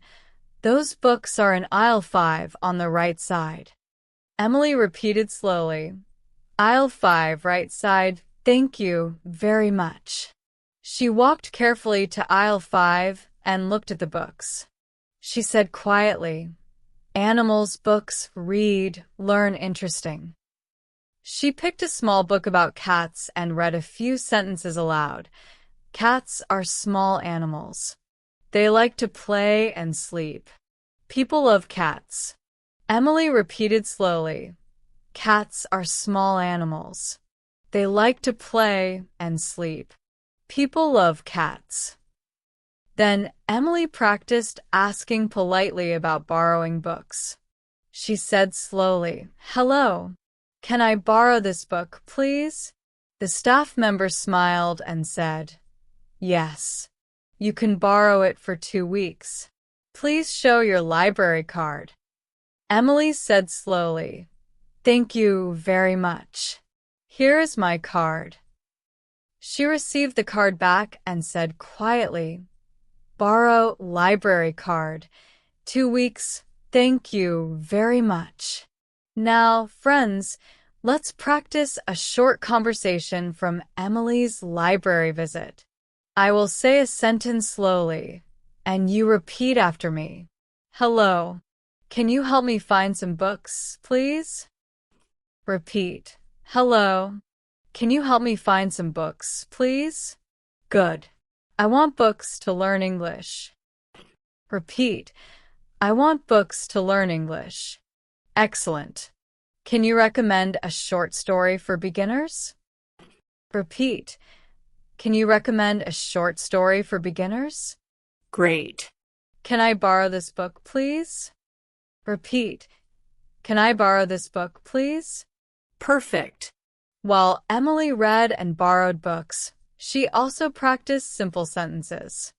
"Those books are in aisle 5 on the right side." Emily repeated slowly, "Aisle 5, right side, thank you very much." She walked carefully to aisle 5 and looked at the books. She said quietly, "Animals books, read, learn interesting." She picked a small book about cats and read a few sentences aloud. Cats are small animals. They like to play and sleep. People love cats. Emily repeated slowly, "Cats are small animals. They like to play and sleep. People love cats." Then Emily practiced asking politely about borrowing books. She said slowly, "Hello. Can I borrow this book, please?" The staff member smiled and said, "Yes. You can borrow it for 2 weeks. Please show your library card." Emily said slowly, "Thank you very much. Here is my card." She received the card back and said quietly, "Borrow library card. 2 weeks. Thank you very much." Now, friends, let's practice a short conversation from Emily's library visit. I will say a sentence slowly, and you repeat after me. Hello. Can you help me find some books, please? Repeat. Hello. Can you help me find some books, please? Good. I want books to learn English. Repeat. I want books to learn English. Excellent. Can you recommend a short story for beginners? Repeat. Can you recommend a short story for beginners? Great. Can I borrow this book, please? Repeat. Can I borrow this book, please? Perfect. While Emily read and borrowed books, she also practiced simple sentences.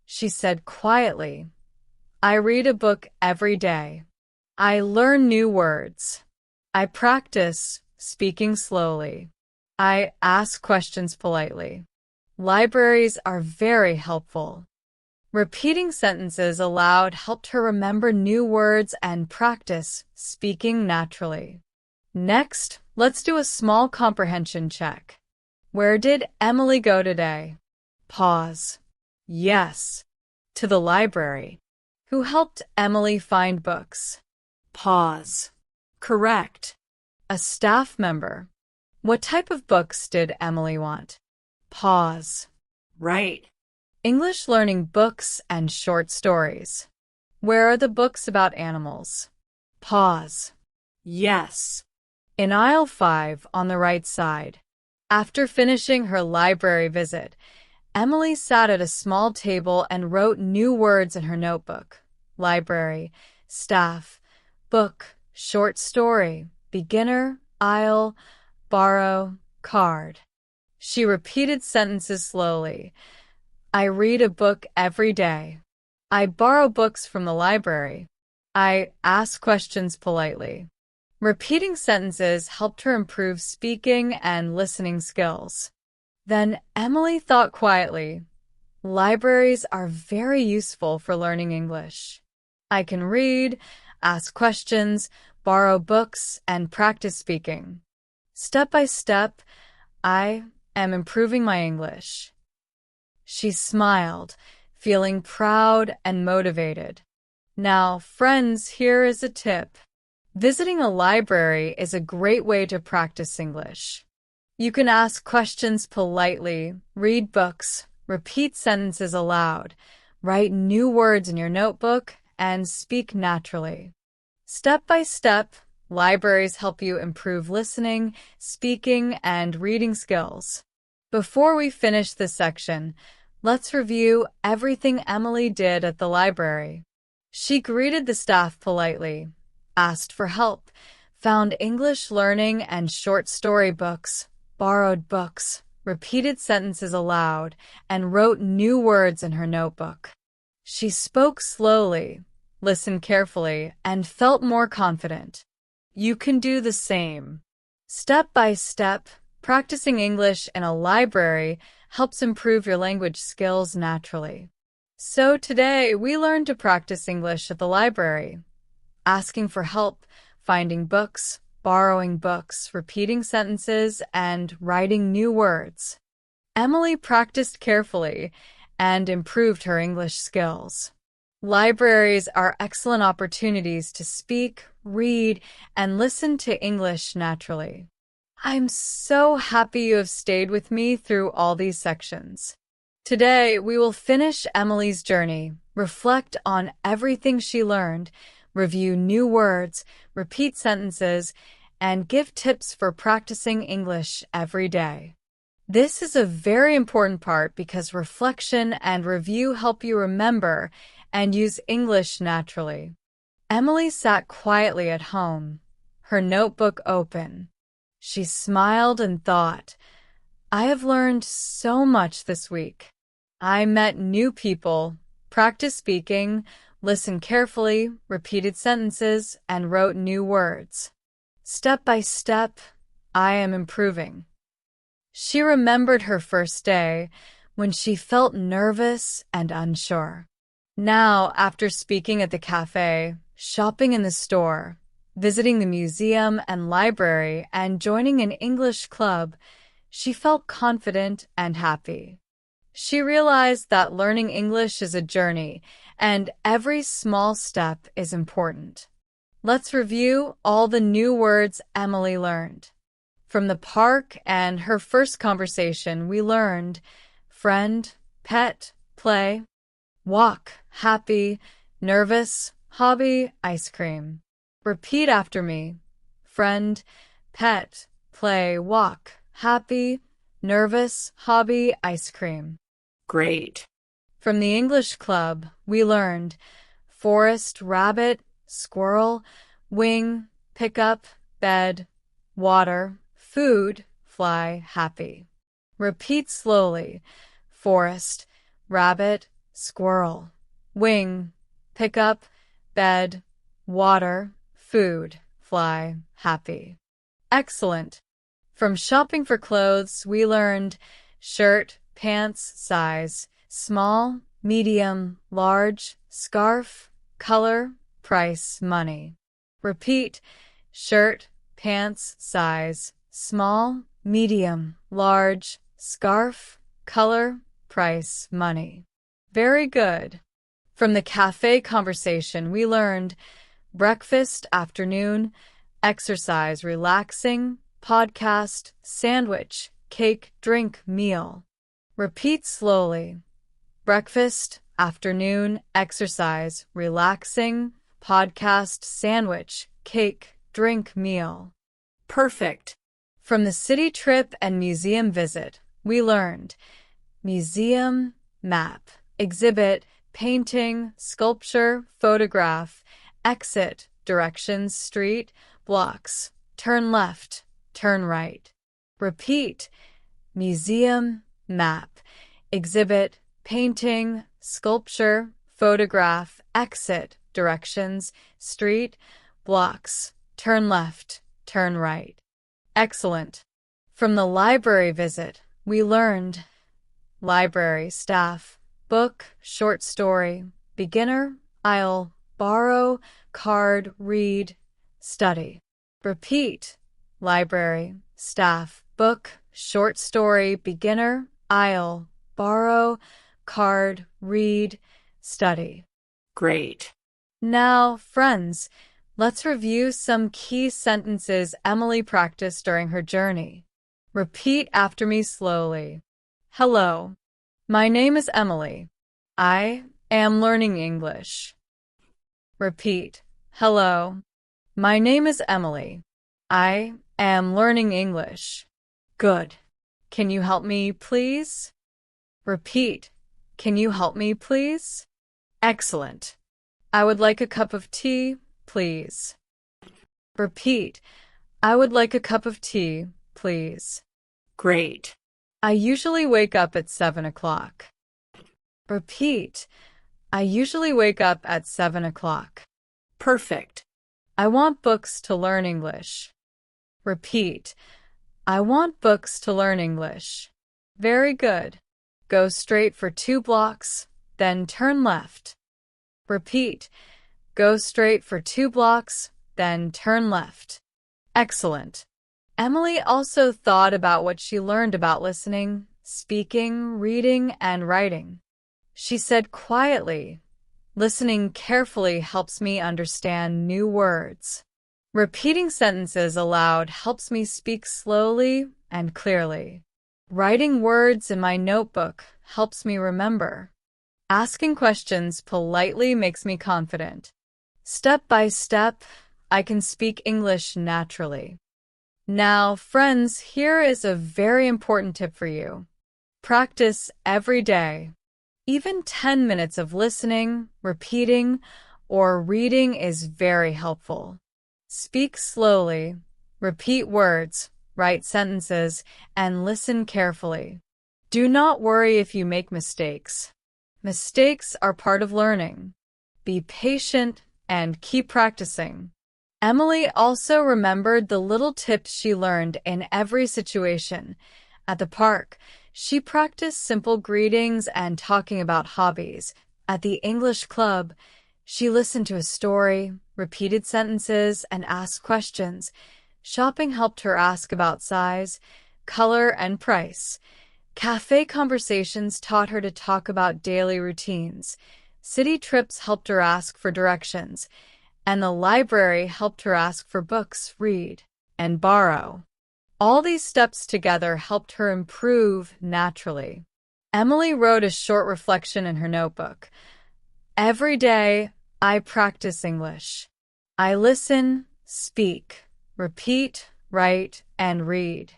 She said quietly, "I read a book every day. I learn new words. I practice speaking slowly. I ask questions politely." Libraries are very helpful. Repeating sentences aloud helped her remember new words and practice speaking naturally. Next, let's do a small comprehension check. Where did Emily go today? Pause. Yes. To the library. Who helped Emily find books? Pause. Correct. A staff member. What type of books did Emily want? Pause. Right. English learning books and short stories. Where are the books about animals? Pause. Yes. In aisle 5 on the right side. After finishing her library visit, Emily sat at a small table and wrote new words in her notebook. Library, staff, book, short story, beginner, aisle, borrow, card. She repeated sentences slowly. I read a book every day. I borrow books from the library. I ask questions politely. Repeating sentences helped her improve speaking and listening skills. Then Emily thought quietly, libraries are very useful for learning English. I can read, ask questions, borrow books, and practice speaking. Step by step, I am improving my English. She smiled, feeling proud and motivated. Now, friends, here is a tip. Visiting a library is a great way to practice English. You can ask questions politely, read books, repeat sentences aloud, write new words in your notebook, and speak naturally. Step by step, libraries help you improve listening, speaking, and reading skills. Before we finish this section, let's review everything Emily did at the library. She greeted the staff politely, asked for help, found English learning and short story books, borrowed books, repeated sentences aloud, and wrote new words in her notebook. She spoke slowly, listened carefully, and felt more confident. You can do the same. Step by step, practicing English in a library helps improve your language skills naturally. So today, we learned to practice English at the library. Asking for help, finding books, borrowing books, repeating sentences, and writing new words. Emily practiced carefully and improved her English skills. Libraries are excellent opportunities to speak, read, and listen to English naturally. I'm so happy you have stayed with me through all these sections. Today, we will finish Emily's journey, reflect on everything she learned, review new words, repeat sentences, and give tips for practicing English every day. This is a very important part because reflection and review help you remember and use English naturally. Emily sat quietly at home, her notebook open. She smiled and thought, I have learned so much this week. I met new people, practiced speaking, listened carefully, repeated sentences, and wrote new words. Step by step, I am improving. She remembered her first day when she felt nervous and unsure. Now, after speaking at the cafe, shopping in the store, visiting the museum and library, and joining an English club, she felt confident and happy. She realized that learning English is a journey, and every small step is important. Let's review all the new words Emily learned. From the park and her first conversation, we learned friend, pet, play, walk, happy, nervous, hobby, ice cream. Repeat after me. Friend, pet, play, walk, happy, nervous, hobby, ice cream. Great. From the English club, we learned forest, rabbit, squirrel, wing, pickup, bed, water, food, fly, happy. Repeat slowly. Forest, rabbit, squirrel, wing, pickup, bed, water, food, fly, happy. Excellent. From shopping for clothes, we learned shirt, pants, size, small, medium, large, scarf, color, price, money. Repeat, shirt, pants, size, small, medium, large, scarf, color, price, money. Very good. From the cafe conversation, we learned breakfast, afternoon, exercise, relaxing, podcast, sandwich, cake, drink, meal. Repeat slowly. Breakfast, afternoon, exercise, relaxing, podcast, sandwich, cake, drink, meal. Perfect. From the city trip and museum visit, we learned museum, map, exhibit, painting, sculpture, photograph, exit, directions, street, blocks, turn left, turn right. Repeat, museum, map, exhibit, painting, sculpture, photograph, exit, directions, street, blocks, turn left, turn right. Excellent. From the library visit, we learned library, staff, book, short story, beginner, aisle, borrow, card, read, study. Repeat. Library, staff, book, short story, beginner, aisle, borrow, card, read, study. Great. Now, friends, let's review some key sentences Emily practiced during her journey. Repeat after me slowly. Hello. My name is Emily. I am learning English. Repeat. Hello. My name is Emily. I am learning English. Good. Can you help me, please? Repeat. Can you help me, please? Excellent. I would like a cup of tea, please. Repeat. I would like a cup of tea, please. Great. I usually wake up at 7 o'clock. Repeat. I usually wake up at 7 o'clock. Perfect. I want books to learn English. Repeat. I want books to learn English. Very good. Go straight for 2 blocks, then turn left. Repeat. Go straight for 2 blocks, then turn left. Excellent. Emily also thought about what she learned about listening, speaking, reading, and writing. She said quietly, listening carefully helps me understand new words. Repeating sentences aloud helps me speak slowly and clearly. Writing words in my notebook helps me remember. Asking questions politely makes me confident. Step by step, I can speak English naturally. Now, friends, here is a very important tip for you. Practice every day. Even 10 minutes of listening, repeating, or reading is very helpful. Speak slowly, repeat words, write sentences, and listen carefully. Do not worry if you make mistakes. Mistakes are part of learning. Be patient and keep practicing. Emily also remembered the little tips she learned in every situation. At the park, she practiced simple greetings and talking about hobbies. At the English club, she listened to a story, repeated sentences, and asked questions. Shopping helped her ask about size, color, and price. Cafe conversations taught her to talk about daily routines. City trips helped her ask for directions. And the library helped her ask for books, read, and borrow. All these steps together helped her improve naturally. Emily wrote a short reflection in her notebook. Every day, I practice English. I listen, speak, repeat, write, and read.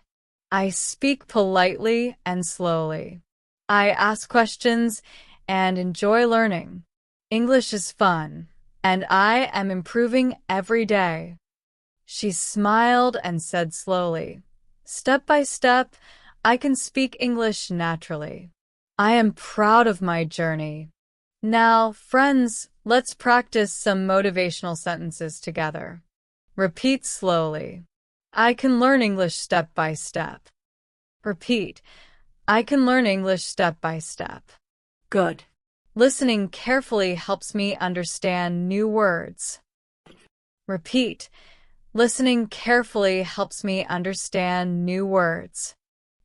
I speak politely and slowly. I ask questions and enjoy learning. English is fun, and I am improving every day. She smiled and said slowly, step by step, I can speak English naturally. I am proud of my journey. Now, friends, let's practice some motivational sentences together. Repeat slowly. I can learn English step by step. Repeat. I can learn English step by step. Good. Listening carefully helps me understand new words. Repeat. Listening carefully helps me understand new words.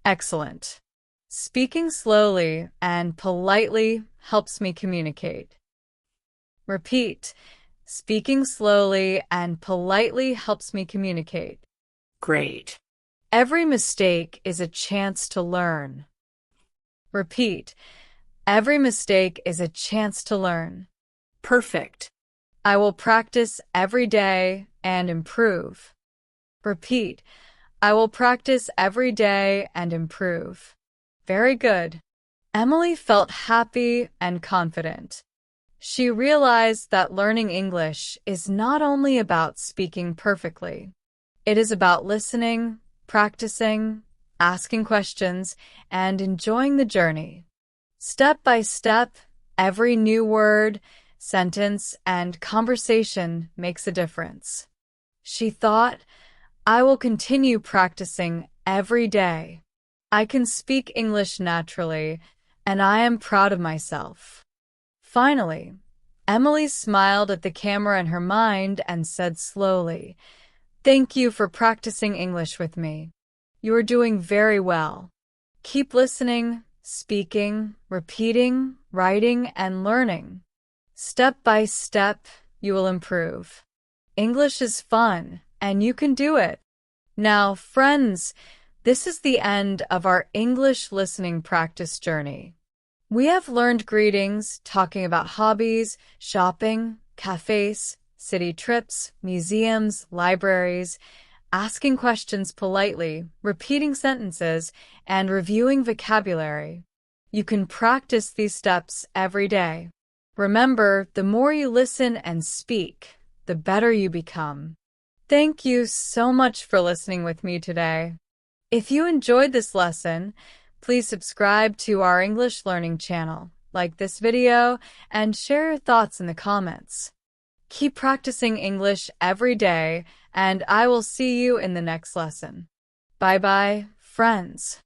Excellent. Speaking slowly and politely helps me communicate. Repeat. Speaking slowly and politely helps me communicate. Great. Every mistake is a chance to learn. Repeat. Every mistake is a chance to learn. Perfect. I will practice every day and improve. Repeat. I will practice every day and improve. Very good. Emily felt happy and confident. She realized that learning English is not only about speaking perfectly. It is about listening, practicing, asking questions, and enjoying the journey. Step by step, every new word, sentence, and conversation makes a difference. She thought, I will continue practicing every day. I can speak English naturally, and I am proud of myself. Finally, Emily smiled at the camera in her mind and said slowly, "Thank you for practicing English with me. You are doing very well. Keep listening, speaking, repeating, writing, and learning. Step by step, you will improve. English is fun, and you can do it." Now, friends, this is the end of our English listening practice journey. We have learned greetings, talking about hobbies, shopping, cafes, city trips, museums, libraries, asking questions politely, repeating sentences, and reviewing vocabulary. You can practice these steps every day. Remember, the more you listen and speak, the better you become. Thank you so much for listening with me today. If you enjoyed this lesson, please subscribe to our English learning channel, like this video, and share your thoughts in the comments. Keep practicing English every day, and I will see you in the next lesson. Bye-bye, friends.